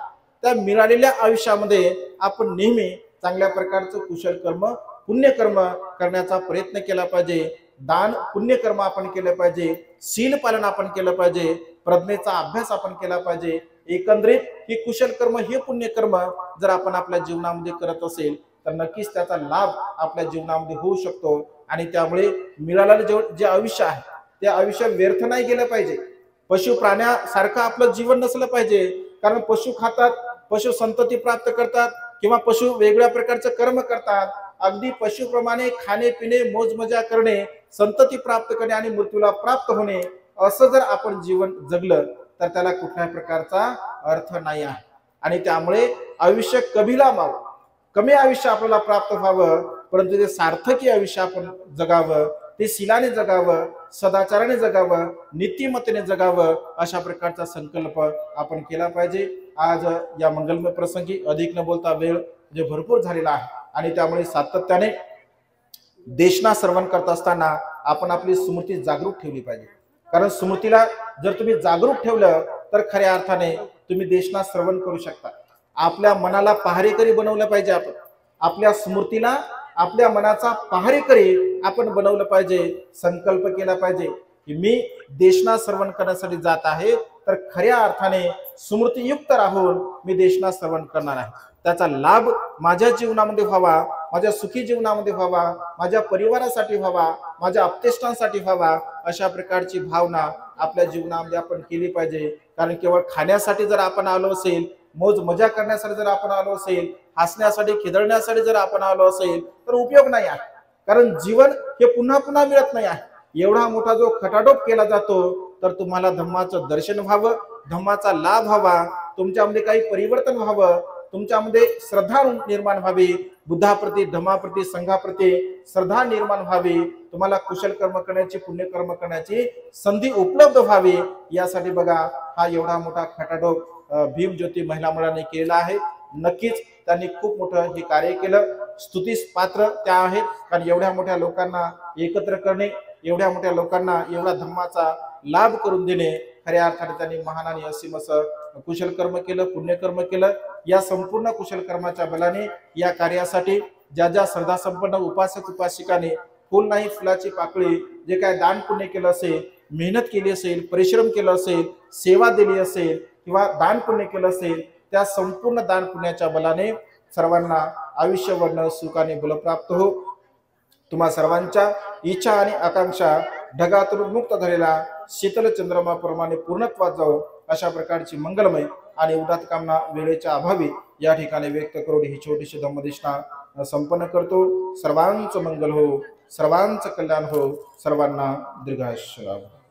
त्या मिळालेल्या आयुष्यामध्ये आपण नेहमी चांगल्या प्रकारचं कुशल कर्म पुण्यकर्म करण्याचा प्रयत्न केला पाहिजे। दान पुण्यकर्म आपण केलं पाहिजे, शील पालन आपण केलं पाहिजे, प्रज्ञेचा अभ्यास आपण केला पाहिजे। एकंदरीत ही कुशल कर्म हे पुण्यकर्म जर आपण आपल्या जीवनामध्ये करत असेल तर नक्कीच त्याचा लाभ आपल्या जीवनामध्ये होऊ शकतो आणि त्यामुळे मिळालेलं जे आयुष्य आहे ते आयुष्य व्यर्थ नाही गेलं पाहिजे। पशु प्राण्यासारखं आपलं जीवन नसलं पाहिजे, कारण पशु खातात, पशु संतती प्राप्त करतात किंवा पशु वेगळ्या प्रकारचं कर्म करतात। अगदी पशुप्रमाणे खाणे पिणे मौज मजा करणे, संतती प्राप्त करणे आणि मृत्यूला प्राप्त होणे असं जर आपण जीवन जगलं तर त्याला कुठल्याही प्रकारचा अर्थ नाही आहे। आणि त्यामुळे आयुष्य कमी लांबावं, कमी आयुष्य आपल्याला प्राप्त व्हावं, परंतु ते सार्थकी आयुष्य आपण जगावं, ते शीलाने जगावं, सदाचाराने जगावं, नीतिमत्तेने जगावं, अशा प्रकारचा संकल्प आपण केला पाहिजे। आज या मंगलमय प्रसंगी अधिक न बोलता वेळ जे भरपूर झालेला आहे आणि त्यामुळे सातत्याने देशना श्रवण करत असताना आपण आपली स्मृती जागरूक ठेवली पाहिजे, कारण स्मृतीला जर तुम्ही जागरूक ठेवलं तर खऱ्या अर्थाने तुम्ही देशना श्रवण करू शकता। आपल्या मनाला पहारेकरी बनवलं पाहिजे, आपण आपल्या स्मृतीला आपल्या मनाचा पहारेकरी आपण बनवलं पाहिजे। संकल्प केला पाहिजे की मी देशना श्रवण करण्यासाठी जात आहे तर खऱ्या अर्थाने स्मृतीयुक्त राहून मी देशना श्रवण करणार आहे, त्याचा लाभ माझ्या जीवनामध्ये व्हावा, माझ्या सुखी जीवनामध्ये व्हावा, माझ्या परिवारासाठी व्हावा, माझ्या अपतेष्टांसाठी व्हावा, अशा प्रकारची भावना आपल्या जीवनामध्ये आपण केली पाहिजे। कारण केवळ खाण्यासाठी जर आपण आलो असेल, मौज मजा करण्यासाठी जर आपण आलो असेल, हसण्यासाठी खिदळण्यासाठी जर आपण आलो असेल तर उपयोग नाही आहे, कारण जीवन हे पुन्हा पुन्हा मिळत नाही आहे। एवढा मोठा जो खटाटोप केला जातो तर तुम्हाला धम्माचं दर्शन व्हावं, धम्माचा लाभ व्हावा, तुमच्यामध्ये काही परिवर्तन व्हावं, तुमच्यामध्ये श्रद्धा निर्माण व्हावी, बुद्धाप्रती धम्माप्रती संघाप्रती श्रद्धा निर्माण व्हावी, तुम्हाला कुशल कर्म करण्याची पुण्यकर्म करण्याची संधी उपलब्ध व्हावी, यासाठी बघा हा एवढा मोठा खटाटोप भीमज्योती महिला मंडळाने केलेला आहे। नक्कीच त्यांनी खूप मोठं हे कार्य केलं, स्तुतीस पात्र त्या आहेत, कारण एवढ्या मोठ्या लोकांना एकत्र करणे, एवढ्या मोठ्या लोकांना एवढा धम्माचा लाभ करून देणे, खऱ्या अर्थाने त्यांनी महान आणि असीम असं कुशल कर्म केलं, पुण्यकर्म केलं। या संपूर्ण कुशल कर्माच्या बलाने या कार्यासाठी ज्या ज्या श्रद्धा संपन्न उपासक उपासिकाने फुल नाही फुलाची पाकळी जे काय दान पुण्य केलं असेल, मेहनत केली असेल, परिश्रम केला असेल, सेवा दिली असेल किंवा दान पुण्य केलं असेल, त्या संपूर्ण दान पुण्याच्या बलाने सर्वांना आयुष्यभर सुखाने बलप्राप्त हो। तुम्हा सर्वांच्या इच्छा आणि आकांक्षा ढगातून मुक्त झालेला शीतल चंद्रमाप्रमाणे पूर्णत्वात जाओ, अशा प्रकारची मंगलमय आणि उदात्त कामना वेळेच्या अभावी या ठिकाणी व्यक्त करून ही छोटीशी धम्मदेशना संपन्न करतो। सर्वांचं मंगल हो, सर्वांचं कल्याण हो, सर्वांना दीर्घायुष्य लाभो।